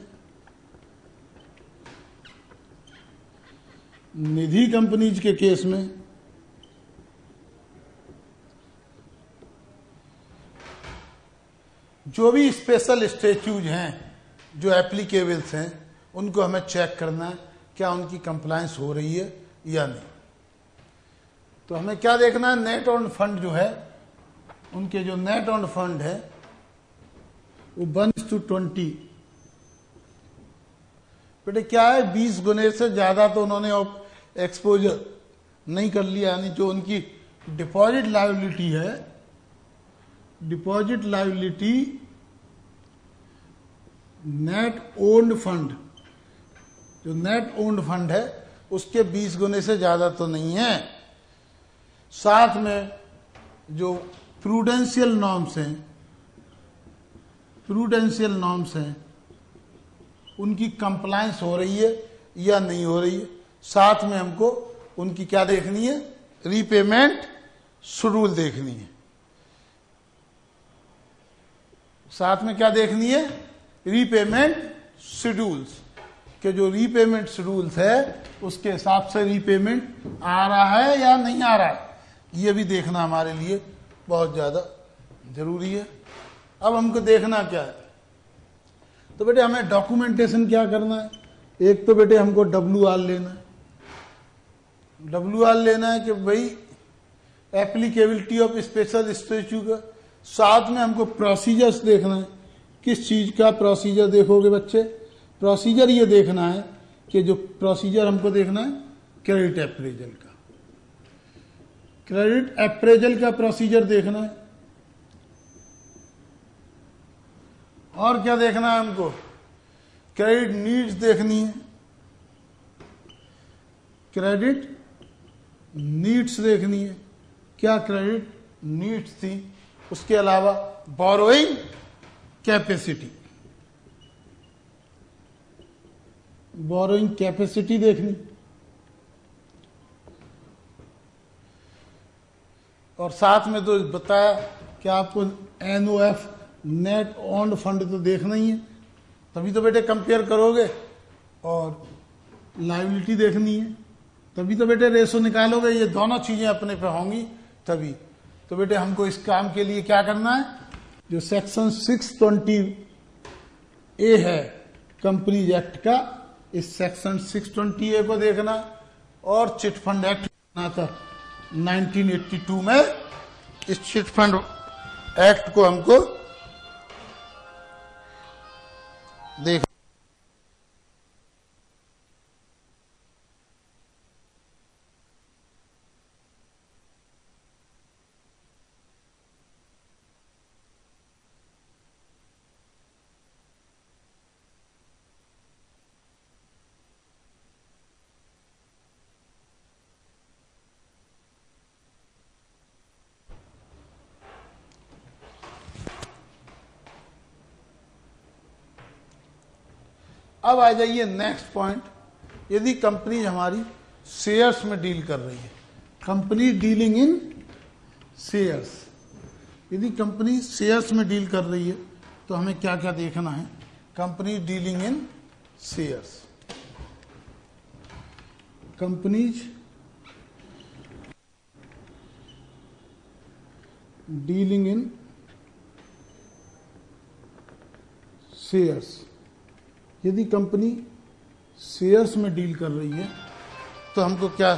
निधि कंपनीज के केस में जो भी स्पेशल स्टैट्यूज हैं जो एप्लीकेबल्स हैं, उनको हमें चेक करना है क्या उनकी कंप्लायंस हो रही है या नहीं। तो हमें क्या देखना है? नेट ऑन फंड जो है, उनके जो नेट ऑन फंड है वो 1:20। बेटे क्या है? 20 गुने से ज्यादा तो उन्होंने एक्सपोजर नहीं कर लिया, यानी जो उनकी डिपॉजिट लायबिलिटी है, deposit liability net owned fund, जो नेट ओन्ड फंड है उसके 20 गुने से ज्यादा तो नहीं है। साथ में जो प्रूडेंशियल नॉर्म्स हैं, प्रूडेंशियल नॉर्म्स हैं, उनकी कंप्लायंस हो रही है या नहीं हो रही है। साथ में हमको उनकी क्या देखनी है? रीपेमेंट शेड्यूल देखनी है। साथ में क्या देखनी है? Repayment schedules. कि जो रीपेमेंट शेड्यूल्स है उसके हिसाब से रीपेमेंट आ रहा है या नहीं आ रहा है, ये भी देखना हमारे लिए बहुत ज़्यादा जरूरी है। अब हमको देखना क्या है, तो बेटे हमें डॉक्यूमेंटेशन क्या करना है। एक तो बेटे हमको WR लेना है, WR लेना है कि भाई एप्लीकेबिलिटी ऑफ स्पेशल स्टेचू का, साथ में हमको प्रोसीजर्स देखना है। किस चीज का प्रोसीजर देखोगे बच्चे, प्रोसीजर ये देखना है कि जो प्रोसीजर हमको देखना है क्रेडिट अप्रेजल का, क्रेडिट अप्रेजल का प्रोसीजर देखना है। और क्या देखना है हमको, क्रेडिट नीड्स देखनी है, क्रेडिट नीड्स देखनी है, क्या क्रेडिट नीड्स थी। उसके अलावा बोरोइंग कैपेसिटी, बोरोइंग कैपेसिटी देखनी, और साथ में तो बताया कि आपको NOF नेट ओन्ड फंड तो देखना ही है, तभी तो बेटे कंपेयर करोगे। और लायबिलिटी देखनी है, तभी तो बेटे रेशो निकालोगे। ये दोनों चीजें अपने पे होंगी तभी तो बेटे हमको इस काम के लिए क्या करना है, जो सेक्शन 620A है कंपनीज एक्ट का, इस सेक्शन 620A को देखना, और चिट फंड एक्ट बना था 1982 में, इस चिट फंड एक्ट को हमको देख। अब आ जाइए नेक्स्ट पॉइंट, यदि कंपनी हमारी शेयर्स में डील कर रही है, कंपनी डीलिंग इन शेयर्स, यदि कंपनी शेयर्स में डील कर रही है तो हमें क्या क्या देखना है। Company dealing in shares, companies dealing in shares, यदि कंपनी शेयर्स में डील कर रही है तो हमको क्या,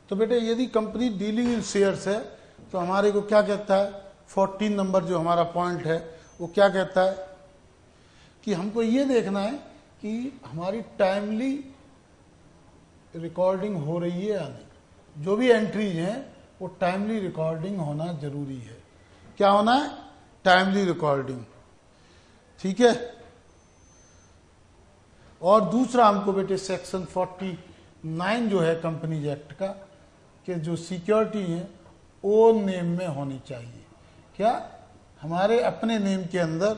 तो बेटे यदि कंपनी डीलिंग इन शेयर्स है तो हमारे को क्या कहता है, 14 नंबर जो हमारा पॉइंट है वो क्या कहता है कि हमको ये देखना है कि हमारी टाइमली रिकॉर्डिंग हो रही है या नहीं। जो भी एंट्रीज हैं वो टाइमली रिकॉर्डिंग होना जरूरी है। क्या होना है, टाइमली रिकॉर्डिंग, ठीक है। और दूसरा हमको बेटे सेक्शन 49 जो है कंपनीज एक्ट का, कि जो सिक्योरिटी है ओन नेम में होनी चाहिए। क्या, हमारे अपने नेम के अंदर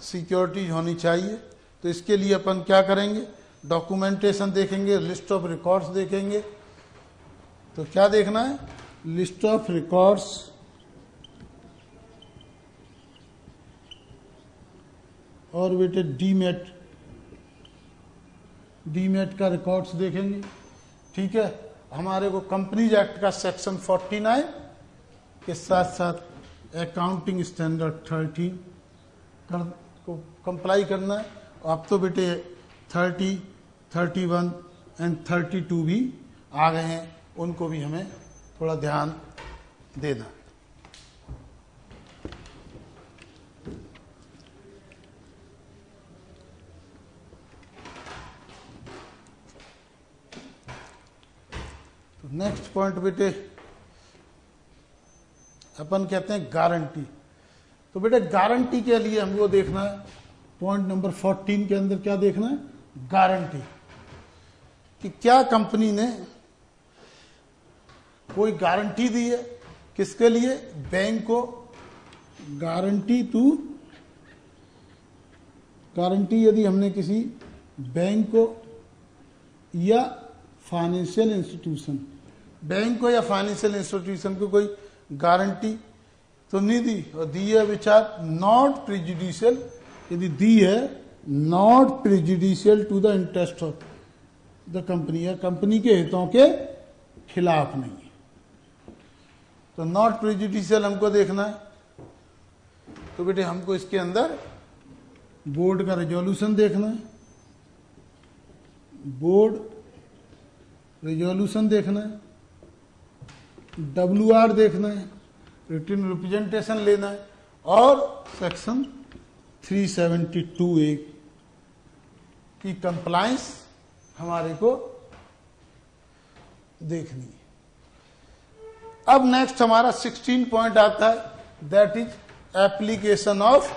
सिक्योरिटी होनी चाहिए। तो इसके लिए अपन क्या करेंगे, डॉक्यूमेंटेशन देखेंगे, लिस्ट ऑफ रिकॉर्ड्स देखेंगे। तो क्या देखना है, लिस्ट ऑफ रिकॉर्ड्स और बेटे डीमेट का रिकॉर्ड्स देखेंगे, ठीक है। हमारे को कंपनीज एक्ट का सेक्शन 49 के साथ साथ अकाउंटिंग स्टैंडर्ड 13 को कंप्लाई करना है। अब तो बेटे 30, 31 एंड 32 भी आ गए हैं, उनको भी हमें थोड़ा ध्यान देना। तो नेक्स्ट पॉइंट बेटे अपन कहते हैं गारंटी। तो बेटे गारंटी के लिए हमको देखना है, पॉइंट नंबर 14 के अंदर क्या देखना है, गारंटी, कि क्या कंपनी ने कोई गारंटी दी है, किसके लिए, बैंक को, गारंटी यदि हमने किसी बैंक को या फाइनेंशियल इंस्टीट्यूशन, बैंक को या फाइनेंशियल इंस्टीट्यूशन को कोई गारंटी तो नहीं दी, और दी है विच आर नॉट प्रिजुडिशियल, यदि दी है not prejudicial to the interest of the company, या कंपनी के हितों के खिलाफ नहीं है, तो नॉट प्रिजुडिशियल हमको देखना है। तो बेटे हमको इसके अंदर बोर्ड का रेजोल्यूशन देखना है, बोर्ड रेजोल्यूशन देखना है, WR देखना है, रिटन रिप्रेजेंटेशन लेना है, और सेक्शन 372A की कंप्लायंस हमारे को देखनी है। अब नेक्स्ट हमारा 16 पॉइंट आता है, that is application of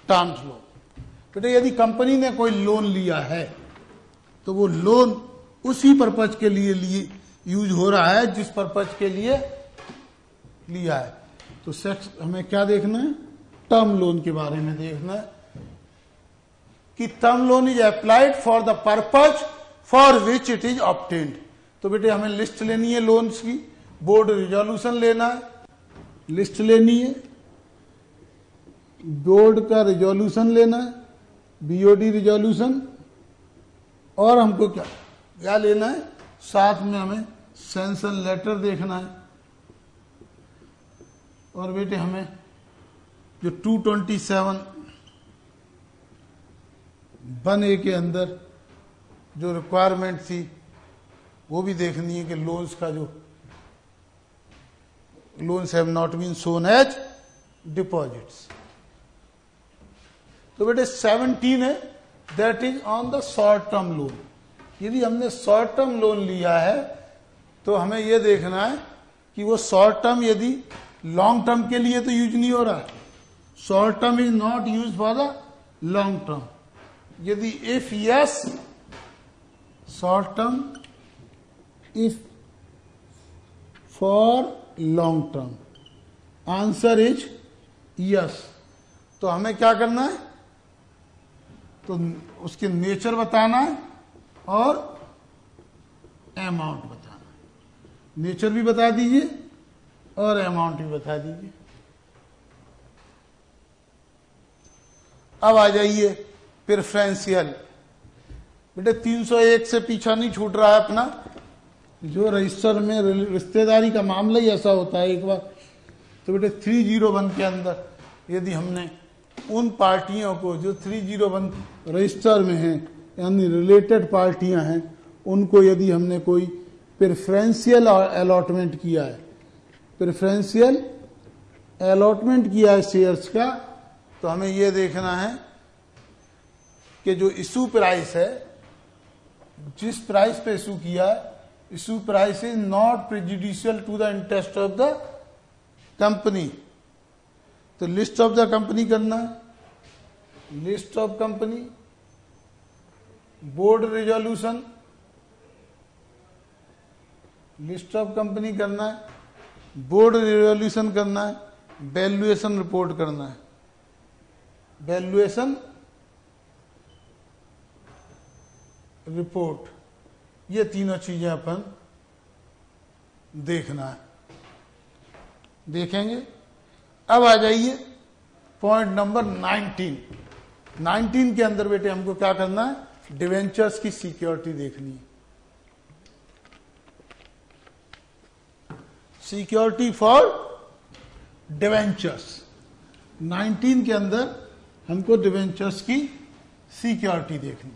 terms loan. बेटे यदि कंपनी ने कोई लोन लिया है तो वो लोन उसी पर्पज के लिए यूज हो रहा है जिस पर्पज के लिए लिया है। तो हमें क्या देखना है, टर्म लोन के बारे में देखना है कि term loan is applied for the purpose for which it is obtained. तो बेटे हमें लिस्ट लेनी है लोन्स की, बोर्ड रिजोल्यूशन लेना है, लिस्ट लेनी है, बोर्ड का रिजोल्यूशन लेना है, BOD रिजोल्यूशन, और हमको क्या लेना है, साथ में हमें सैंक्शन लेटर देखना है। और बेटे हमें जो 227(1)(a) के अंदर जो रिक्वायरमेंट थी वो भी देखनी है कि लोन्स का जो loans have not been shown as deposits. तो बेटे 17 है, that is on the short term loan. यदि हमने शॉर्ट टर्म लोन लिया है तो हमें यह देखना है कि वो शॉर्ट टर्म यदि लॉन्ग टर्म के लिए तो यूज नहीं हो रहा है, short term is not use for the long term. यदि if yes short term, if for long term, answer is yes. तो हमें क्या करना है, तो उसके नेचर बताना है और अमाउंट बताना है। नेचर भी बता दीजिए और अमाउंट भी बता दीजिए। अब आ जाइए प्रेफरेंशियल। बेटे 301 से पीछा नहीं छूट रहा है अपना, जो रजिस्टर में रिश्तेदारी का मामला ही ऐसा होता है एक बार। तो बेटे 301 के अंदर यदि हमने उन पार्टियों को जो 301 रजिस्टर में हैं, यानी रिलेटेड पार्टियां हैं, उनको यदि हमने कोई प्रेफरेंशियल अलॉटमेंट किया है, प्रेफरेंशियल अलॉटमेंट किया है शेयर्स का, तो हमें यह देखना है कि जो इशू प्राइस है, जिस प्राइस पे इशू किया है, issue price is not prejudicial to the interest of the company. तो लिस्ट ऑफ द कंपनी करना है, list of company, board resolution, list of company करना है, बोर्ड रिजोल्यूशन करना है, वैल्यूएशन रिपोर्ट करना है, वैल्यूएशन रिपोर्ट, ये तीनों चीजें अपन देखना है, देखेंगे। अब आ जाइए पॉइंट नंबर 19। 19 के अंदर बेटे हमको क्या करना है, डिवेंचर्स की सिक्योरिटी देखनी है। Security for debentures. 19 के अंदर हमको डिवेंचर्स की सिक्योरिटी देखनी।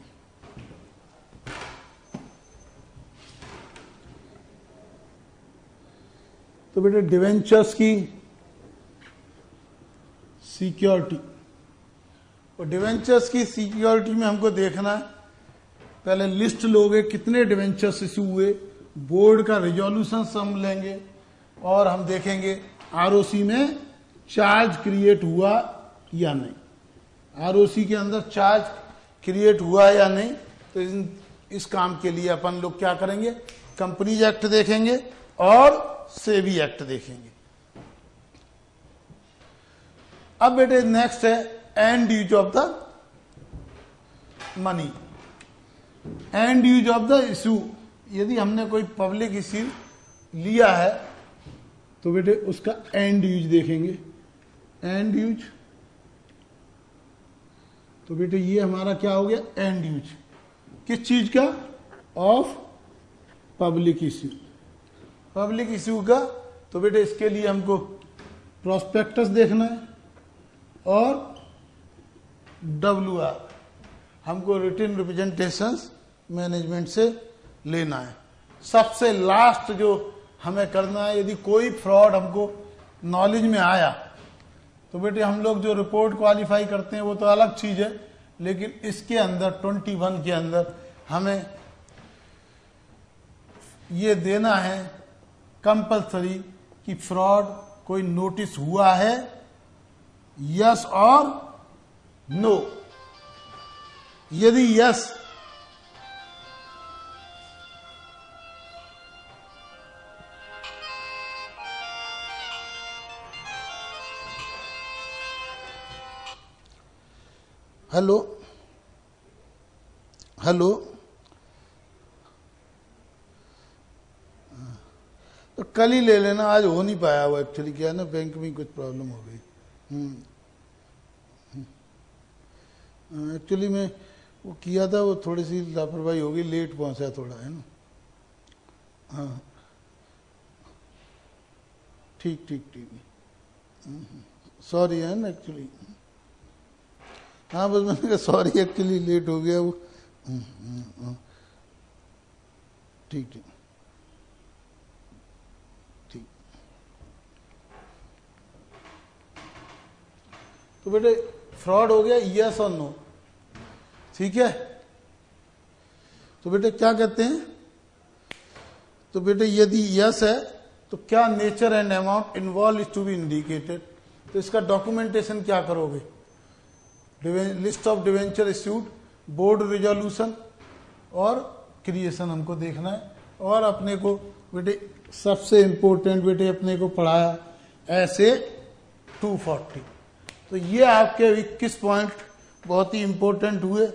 तो बेटे डिवेंचर्स की सिक्योरिटी, और डिवेंचर्स की सिक्योरिटी में हमको देखना है, पहले लिस्ट लोगे कितने डिवेंचर्स इशू हुए, बोर्ड का रिजोल्यूशन हम लेंगे, और हम देखेंगे आरओसी में चार्ज क्रिएट हुआ या नहीं, आरओसी के अंदर चार्ज क्रिएट हुआ या नहीं। तो इस काम के लिए अपन लोग क्या करेंगे, कंपनीज एक्ट देखेंगे और सेबी एक्ट देखेंगे। अब बेटे नेक्स्ट है and use of the money, and use of the issue. यदि हमने कोई पब्लिक इश्यू लिया है तो बेटे उसका एंड यूज देखेंगे, एंड यूज। तो बेटे ये हमारा क्या हो गया, एंड यूज किस चीज का, of public issue, public issue का। तो बेटे इसके लिए हमको प्रोस्पेक्टस देखना है और WR हमको रिटन रिप्रेजेंटेशंस मैनेजमेंट से लेना है। सबसे लास्ट जो हमें करना है, यदि कोई फ्रॉड हमको नॉलेज में आया तो बेटे हम लोग जो रिपोर्ट क्वालिफाई करते हैं वो तो अलग चीज है, लेकिन इसके अंदर 21 के अंदर हमें ये देना है कंपल्सरी कि फ्रॉड कोई नोटिस हुआ है, यस और नो। यदि यस हेलो हेलो, तो कल ही ले लेना, आज हो नहीं पाया वो एक्चुअली, क्या है ना बैंक में कुछ प्रॉब्लम हो गई। एक्चुअली मैं वो किया था, वो थोड़ी सी लापरवाही हो गई, लेट पहुंचा थोड़ा, है ना। हाँ ठीक ठीक ठीक, सॉरी है ना एक्चुअली। हाँ बस मैंने कहा सॉरी एक्चुअली लेट हो गया वो। ठीक ठीक ठीक। तो बेटे फ्रॉड हो गया, यस और नो, ठीक है। तो बेटे क्या कहते हैं, तो बेटे यदि यस है तो क्या nature and amount involve is to be indicated. तो इसका डॉक्यूमेंटेशन क्या करोगे, list of debenture issued, board resolution और क्रिएशन हमको देखना है। और अपने को बेटे सबसे इंपॉर्टेंट बेटे अपने को पढ़ाया ऐसे 240। तो ये आपके 21 पॉइंट बहुत ही इंपॉर्टेंट हुए।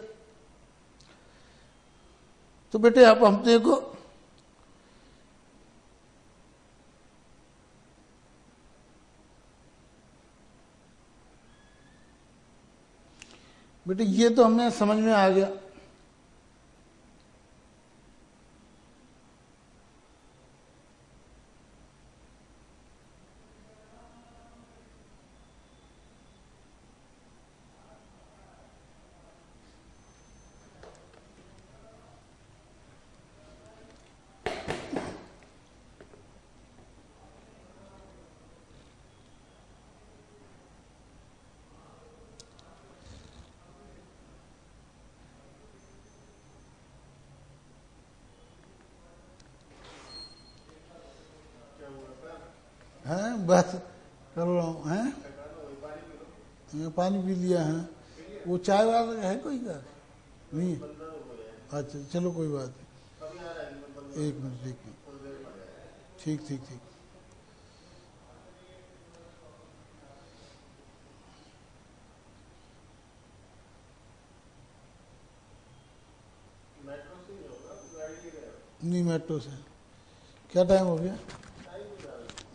तो बेटे आप हमने को बेटे ये तो हमें समझ में आ गया। हैं बस कर रहा हूँ, हैं पानी पी लिया है। वो चाय वाला है कोई का नहीं, अच्छा चलो कोई बात नहीं, एक मिनट ठीक ठीक ठीक। नहीं मेट्रो से, क्या टाइम हो गया,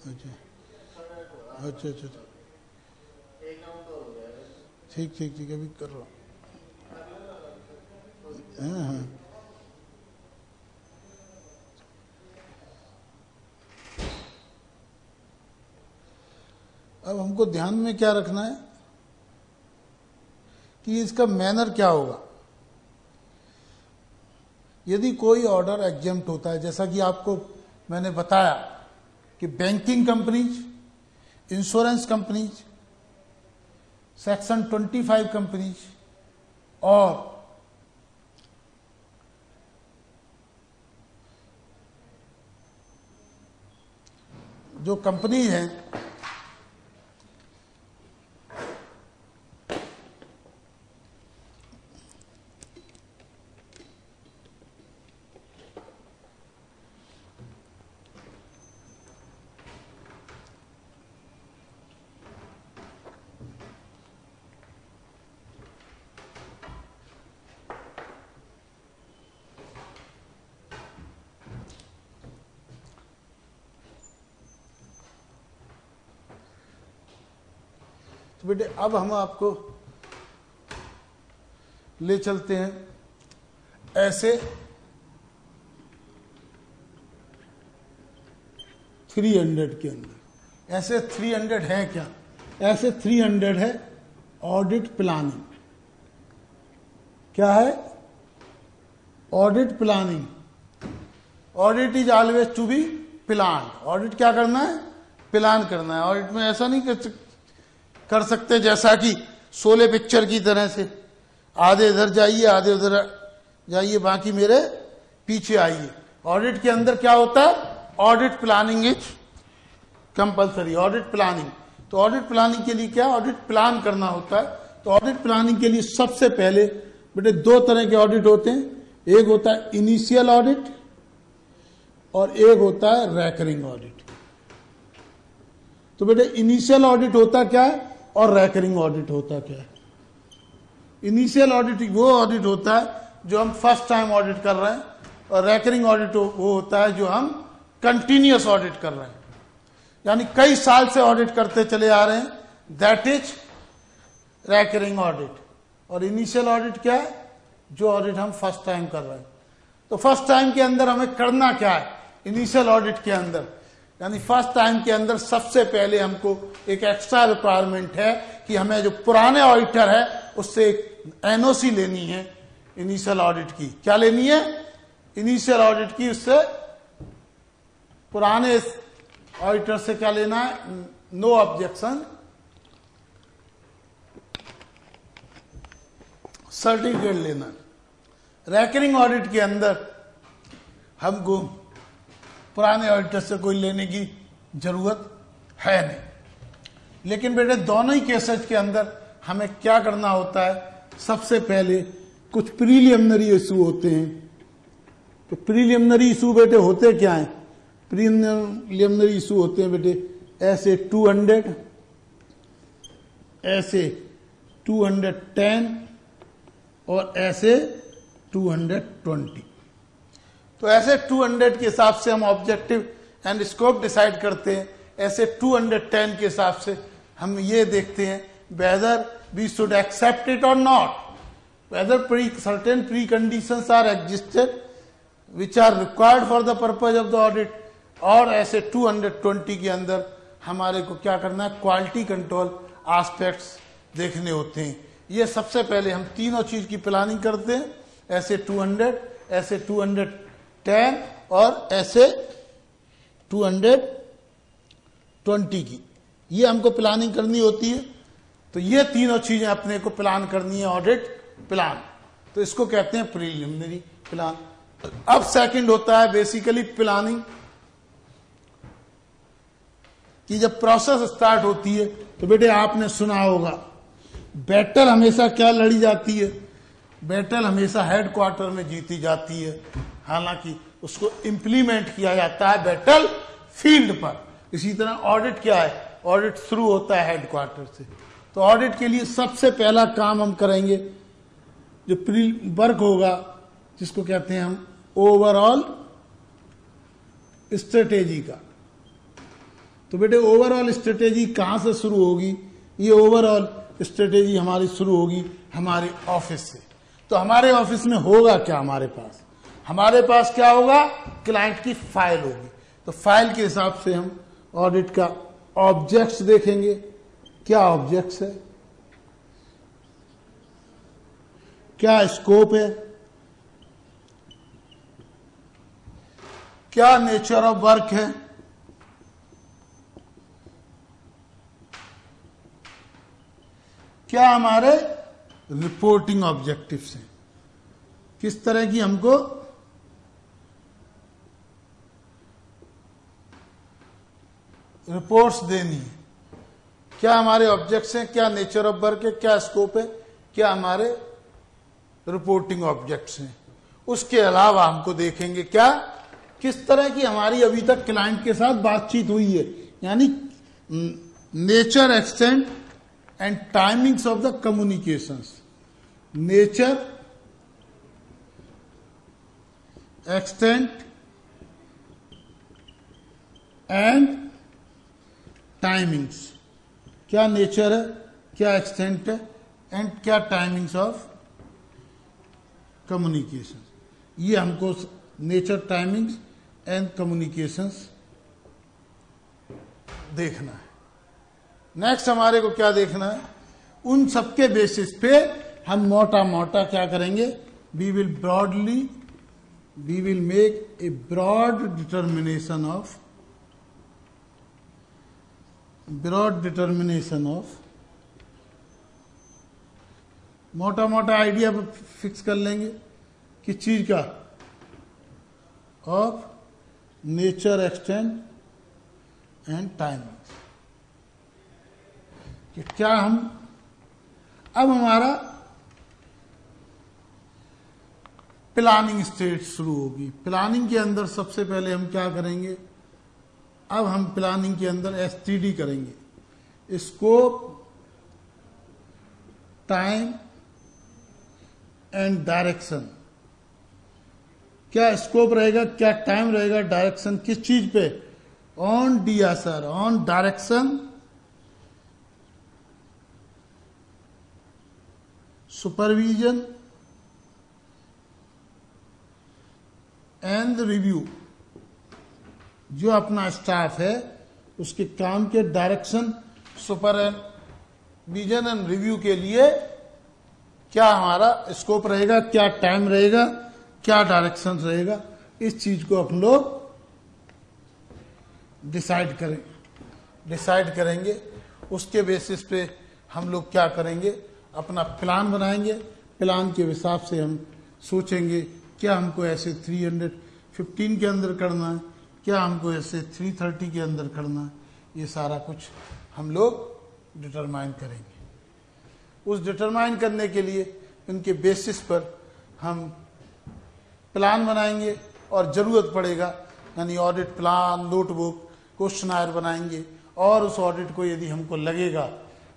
अच्छा अच्छा अच्छा ठीक ठीक ठीक, अभी कर रहा हूँ। हाँ हाँ अब हमको ध्यान में क्या रखना है कि इसका मैनर क्या होगा। यदि कोई ऑर्डर एग्जेम्प्ट होता है, जैसा कि आपको मैंने बताया कि banking companies, insurance companies, section 25 companies और जो कंपनीज हैं तो बेटे अब हम आपको ले चलते हैं ऐसे 300 के अंदर। ऐसे 300 है क्या? ऐसे 300 है ऑडिट प्लानिंग। क्या है? Audit planning. Audit is always to be plan. Audit क्या करना है? प्लान करना है। ऑडिट में ऐसा नहीं कर सकते जैसा कि शोले पिक्चर की तरह से आधे इधर जाइए आधे उधर जाइए बाकी मेरे पीछे आइए। ऑडिट के अंदर क्या होता है? Audit planning is compulsory. Audit planning, तो ऑडिट प्लानिंग के लिए क्या? ऑडिट प्लान करना होता है। तो ऑडिट प्लानिंग के लिए सबसे पहले बेटे दो तरह के ऑडिट होते हैं। एक होता है इनिशियल ऑडिट और एक होता है रेकरिंग ऑडिट। तो बेटे इनिशियल ऑडिट होता क्या है और रेकरिंग ऑडिट होता क्या है? इनिशियल ऑडिट वो ऑडिट होता है जो हम फर्स्ट टाइम ऑडिट कर रहे हैं, और रेकरिंग ऑडिट वो होता है जो हम कंटिन्यूअस ऑडिट कर रहे हैं, यानी कई साल से ऑडिट करते चले आ रहे हैं, दैट इज रेकरिंग ऑडिट। और इनिशियल ऑडिट क्या है? जो ऑडिट हम फर्स्ट टाइम कर रहे हैं। तो फर्स्ट टाइम के अंदर हमें करना क्या है? इनिशियल ऑडिट के अंदर, यानी फर्स्ट टाइम के अंदर सबसे पहले हमको एक एक्स्ट्रा रिक्वायरमेंट है कि हमें जो पुराने ऑडिटर है उससे एक एनओसी लेनी है इनिशियल ऑडिट की। क्या लेनी है? इनिशियल ऑडिट की। उससे पुराने ऑडिटर से क्या लेना है? नो ऑब्जेक्शन सर्टिफिकेट लेना है। रेकरिंग ऑडिट के अंदर हमको पुराने ऑडिटर से कोई लेने की जरूरत है नहीं। लेकिन बेटे दोनों ही केसेस के अंदर हमें क्या करना होता है? सबसे पहले कुछ प्रीलिमिनरी इशू होते हैं। तो प्रीलिमिनरी इशू बेटे होते क्या हैं? प्रीलिमिनरी इशू होते हैं बेटे ऐसे 200, ऐसे 210 और ऐसे 220। तो ऐसे 200 के हिसाब से हम ऑब्जेक्टिव एंड स्कोप डिसाइड करते हैं। ऐसे 210 के हिसाब से हम ये देखते हैं whether we should accept it और not, whether certain preconditions are existed which are required for the purpose of the audit. और ऐसे 220 के अंदर हमारे को क्या करना है? क्वालिटी कंट्रोल एस्पेक्ट्स देखने होते हैं। ये सबसे पहले हम तीनों चीज की प्लानिंग करते हैं, ऐसे 200, ऐसे 210 और ऐसे 220 की। ये हमको प्लानिंग करनी होती है। तो ये तीनों चीजें अपने को प्लान करनी है, ऑडिट प्लान। तो इसको कहते हैं प्रीलिमिनरी प्लान। अब सेकंड होता है बेसिकली प्लानिंग, कि जब प्रोसेस स्टार्ट होती है तो बेटे आपने सुना होगा बैटल हमेशा क्या लड़ी जाती है? बैटल हमेशा हेडक्वार्टर में जीती जाती है, हालांकि उसको इंप्लीमेंट किया जाता है बैटल फील्ड पर। इसी तरह ऑडिट क्या है? ऑडिट शुरू होता है हेडक्वार्टर से। तो ऑडिट के लिए सबसे पहला काम हम करेंगे जो प्री वर्क होगा, जिसको कहते हैं हम ओवरऑल स्ट्रेटेजी का। तो बेटे ओवरऑल स्ट्रेटेजी कहां से शुरू होगी? ये ओवरऑल स्ट्रेटेजी हमारी शुरू होगी हमारे ऑफिस से। तो हमारे ऑफिस में होगा क्या? हमारे पास क्या होगा? क्लाइंट की फाइल होगी। तो फाइल के हिसाब से हम ऑडिट का ऑब्जेक्ट्स देखेंगे, क्या ऑब्जेक्ट्स है, क्या स्कोप है, क्या नेचर ऑफ वर्क है, क्या हमारे रिपोर्टिंग ऑब्जेक्टिव्स हैं, किस तरह की हमको रिपोर्ट्स देनी है, क्या हमारे ऑब्जेक्ट्स हैं, क्या नेचर ऑफ वर्क है, क्या स्कोप है, क्या हमारे रिपोर्टिंग ऑब्जेक्ट्स हैं। उसके अलावा हमको देखेंगे क्या, किस तरह की हमारी अभी तक क्लाइंट के साथ बातचीत हुई है, यानी nature, extent and timings of the communications. Nature, extent and timings. क्या नेचर है, क्या एक्सटेंट है एंड क्या टाइमिंग्स ऑफ कम्युनिकेशन। ये हमको नेचर, टाइमिंग्स एंड कम्युनिकेशंस देखना है। नेक्स्ट हमारे को क्या देखना है, उन सबके बेसिस पे हम मोटा मोटा क्या करेंगे, we will make a broad determination of मोटा मोटा आइडिया फिक्स कर लेंगे किस चीज का, of nature, extent and timing. कि क्या हम अब हमारा प्लानिंग स्टेज शुरू होगी। प्लानिंग के अंदर सबसे पहले हम क्या करेंगे, अब हम प्लानिंग के अंदर एसटीडी करेंगे, स्कोप, टाइम एंड डायरेक्शन। क्या स्कोप रहेगा, क्या टाइम रहेगा, डायरेक्शन किस चीज पे, on DSR, on direction, supervision and review. जो अपना स्टाफ है उसके काम के डायरेक्शन, सुपरविजन एंड रिव्यू के लिए क्या हमारा स्कोप रहेगा, क्या टाइम रहेगा, क्या डायरेक्शन रहेगा, इस चीज को अपन लोग डिसाइड करेंगे। उसके बेसिस पे हम लोग क्या करेंगे, अपना प्लान बनाएंगे। प्लान के हिसाब से हम सोचेंगे क्या हमको ऐसे 315 के अंदर करना है, क्या हमको ऐसे 330 के अंदर करना है, ये सारा कुछ हम लोग डिटरमाइन करेंगे। उस डिटरमाइन करने के लिए उनके बेसिस पर हम प्लान बनाएंगे और जरूरत पड़ेगा यानी ऑडिट प्लान, नोटबुक, क्वेश्चनायर बनाएंगे। और उस ऑडिट को यदि हमको लगेगा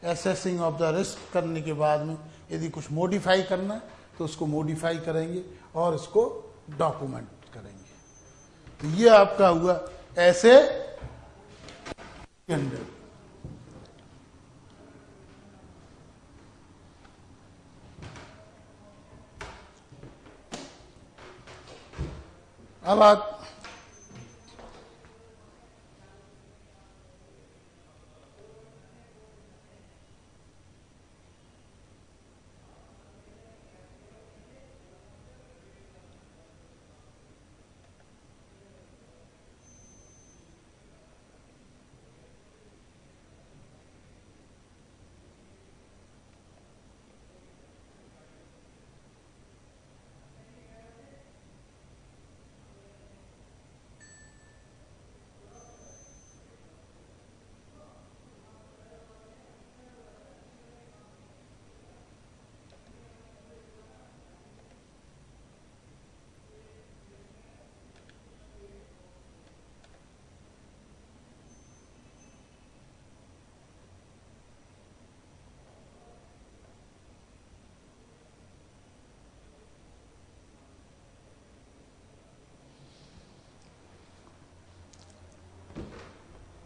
एसेसिंग ऑफ द रिस्क करने के बाद में यदि कुछ मॉडिफाई करना है तो उसको मॉडिफाई करेंगे और इसको डॉक्यूमेंट करेंगे। तो ये आपका हुआ ऐसे अंडर। अब आप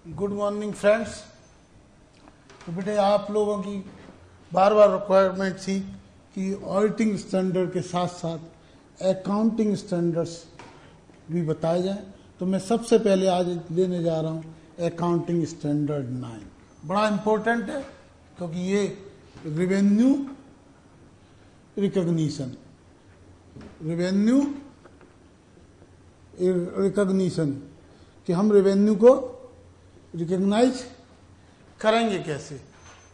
गुड मॉर्निंग फ्रेंड्स। तो बेटे आप लोगों की बार बार रिक्वायरमेंट थी कि ऑडिटिंग स्टैंडर्ड के साथ साथ अकाउंटिंग स्टैंडर्ड्स भी बताए जाएं। तो मैं सबसे पहले आज लेने जा रहा हूं अकाउंटिंग स्टैंडर्ड 9। बड़ा इंपॉर्टेंट है क्योंकि ये रेवेन्यू रिकॉग्निशन, रेवेन्यू रिकॉग्निशन कि हम रेवेन्यू को रिकॉग्नाइज करेंगे कैसे,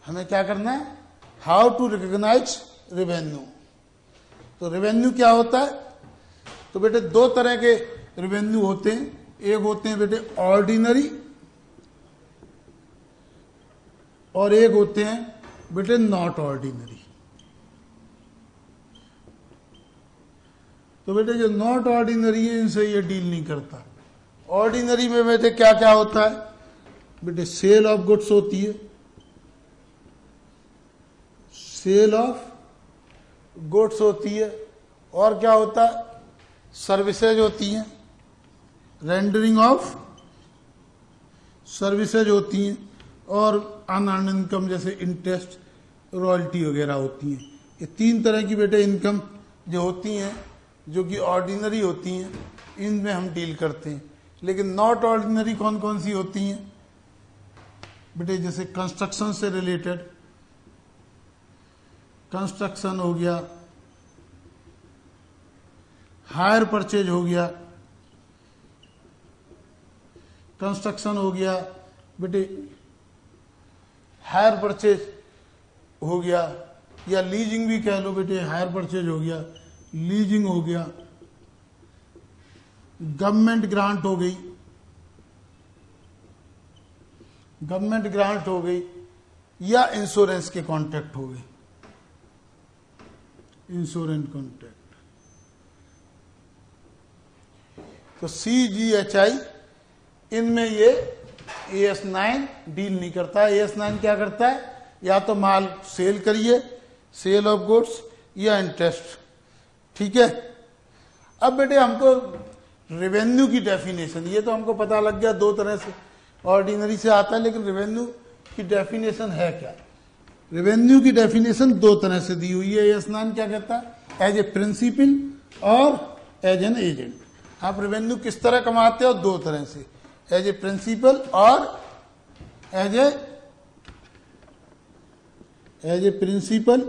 हमें क्या करना है, हाउ टू रिकॉग्नाइज रेवेन्यू। तो रेवेन्यू क्या होता है, तो बेटे दो तरह के रेवेन्यू होते हैं, एक होते हैं बेटे ऑर्डिनरी और एक होते हैं बेटे नॉट ऑर्डिनरी। तो बेटे जो नॉट ऑर्डिनरी है इनसे ये डील नहीं करता। ऑर्डिनरी में बेटे क्या क्या होता है, बेटे सेल ऑफ गुड्स होती है, सेल ऑफ गुड्स होती है, और क्या होता है, सर्विसेज होती हैं, रेंडरिंग ऑफ सर्विसेज होती हैं, और अनअर्न्ड इनकम जैसे इंटरेस्ट रॉयल्टी वगैरह होती हैं। ये तीन तरह की बेटे इनकम जो होती हैं, जो कि ऑर्डिनरी होती हैं, इनमें हम डील करते हैं। लेकिन नॉट ऑर्डिनरी कौन कौन सी होती हैं बेटे, जैसे कंस्ट्रक्शन से रिलेटेड, कंस्ट्रक्शन हो गया, हायर परचेज हो गया, कंस्ट्रक्शन हो गया बेटे, हायर परचेज हो गया, या लीजिंग भी कह लो बेटे, हायर परचेज हो गया, लीजिंग हो गया, गवर्नमेंट ग्रांट हो गई, गवर्नमेंट ग्रांट हो गई, या इंश्योरेंस के कॉन्ट्रैक्ट हो गए, इंश्योरेंस कॉन्ट्रैक्ट। तो CGHI इनमें ये AS9 डील नहीं करता है। AS9 क्या करता है, या तो माल सेल करिए, सेल ऑफ गुड्स, या इंटरेस्ट। ठीक है। अब बेटे हमको रेवेन्यू की डेफिनेशन, ये तो हमको पता लग गया दो तरह से, ऑर्डिनरी से आता है, लेकिन रेवेन्यू की डेफिनेशन है क्या। रेवेन्यू की डेफिनेशन दो तरह से दी हुई है। AS9 क्या कहता है, एज ए प्रिंसिपल और एज एन एजेंट। आप रेवेन्यू किस तरह कमाते हो, दो तरह से, एज ए प्रिंसिपल और एज ए प्रिंसिपल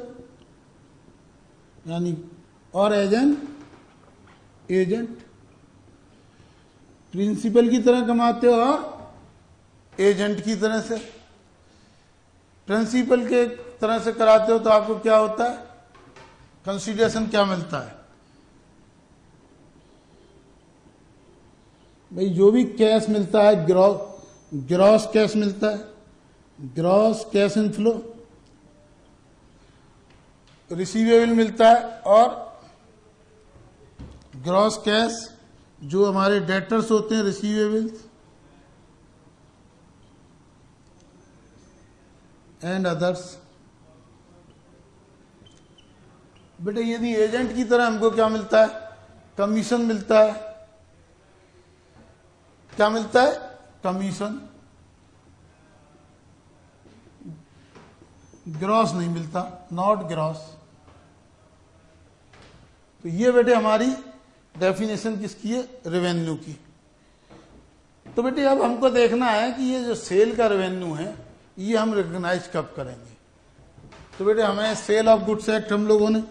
यानी और एज एन एजेंट। प्रिंसिपल की तरह कमाते हो और एजेंट की तरह से। प्रिंसिपल के तरह से कराते हो तो आपको क्या होता है, कंसीडरेशन क्या मिलता है भाई, जो भी कैश मिलता है, ग्रॉस कैश मिलता है, ग्रॉस कैश इनफ्लो, रिसीवेबल मिलता है, और ग्रॉस कैश जो हमारे डेटर्स होते हैं, रिसीवेबल्स एंड अदर्स। बेटे यदि एजेंट की तरह हमको क्या मिलता है, कमीशन मिलता है। क्या मिलता है, कमीशन। ग्रॉस नहीं मिलता, नॉट ग्रॉस। तो ये बेटे हमारी डेफिनेशन किसकी है, रेवेन्यू की। तो बेटे अब हमको देखना है कि ये जो सेल का रेवेन्यू है ये हम रिकॉग्नाइज कब करेंगे। तो बेटे हमें सेल ऑफ गुड्स एक्ट हम लोगों ने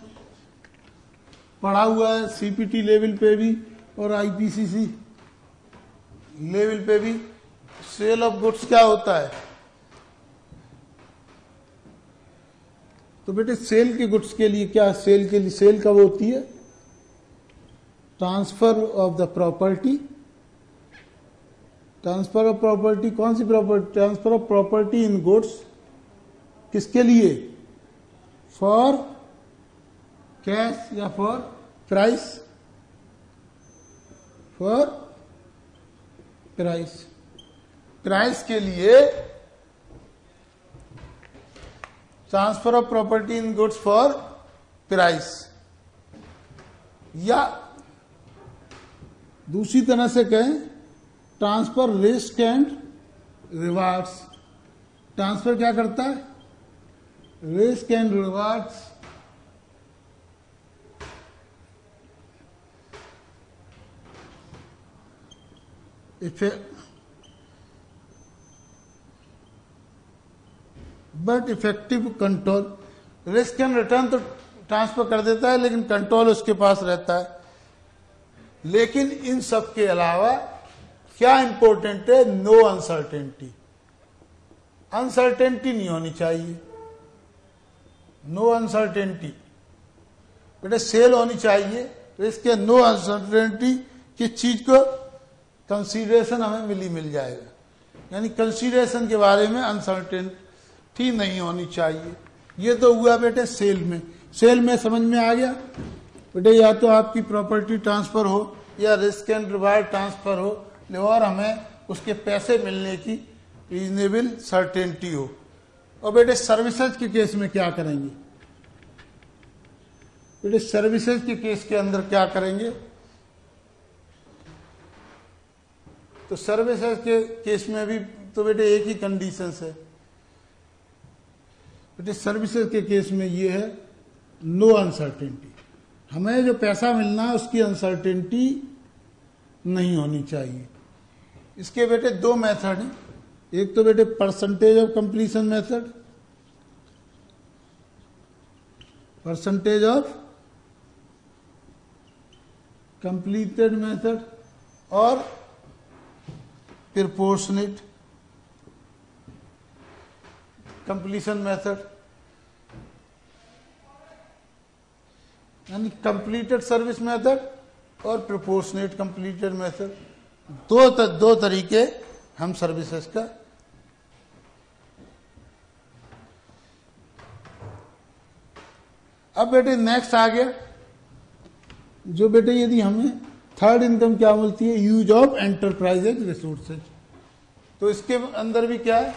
पढ़ा हुआ है, CPT लेवल पे भी और IPCC लेवल पे भी। सेल ऑफ गुड्स क्या होता है, तो बेटे सेल के गुड्स के लिए क्या, सेल के लिए सेल कब होती है, transfer of the property. Transfer of property, कौन सी property, transfer of property in goods, किसके लिए, फॉर कैश या for price, for price. Price के लिए transfer of property in goods for price, या दूसरी तरह से कहें transfer risk and rewards. Transfer क्या करता है, risk and rewards. But effective control. Risk and return तो ट्रांसफर कर देता है, लेकिन कंट्रोल उसके पास रहता है। लेकिन इन सब के अलावा क्या इंपॉर्टेंट है? No uncertainty. अनसर्टेनिटी नहीं होनी चाहिए, नो अनसर्टेनिटी। बेटे सेल होनी चाहिए, रिस्क है नो अनसर्टेनिटी, किस चीज को? कंसीडरेशन हमें मिल जाएगा, यानी कंसीडरेशन के बारे में अनसर्टेनिटी नहीं होनी चाहिए। ये तो हुआ बेटे सेल में। सेल में समझ में आ गया बेटे, या तो आपकी प्रॉपर्टी ट्रांसफर हो या रिस्क एंड रिवार्ड ट्रांसफर हो, और हमें उसके पैसे मिलने की रीजनेबल सर्टेनिटी हो। और बेटे सर्विसेज के केस में क्या करेंगे? बेटे सर्विसेज के केस के अंदर क्या करेंगे? तो सर्विसेज के केस में भी तो बेटे एक ही कंडीशन है। बेटे सर्विसेज के केस में ये है नो अनसर्टेनिटी। हमें जो पैसा मिलना है उसकी अनसर्टेनिटी नहीं होनी चाहिए। इसके बेटे दो मेथड हैं। एक तो बेटे percentage of completion method, percentage of completed method, और प्रोपोर्शनेट कंप्लीशन मेथड, यानी कंप्लीटेड सर्विस मेथड और प्रोपोर्शनेट कंप्लीटेड मेथड। दो तरीके हम सर्विसेज का। अब बेटे नेक्स्ट आ गया जो बेटे यदि हमें थर्ड इनकम क्या बोलती है? Use of enterprises resources. तो इसके अंदर भी क्या है?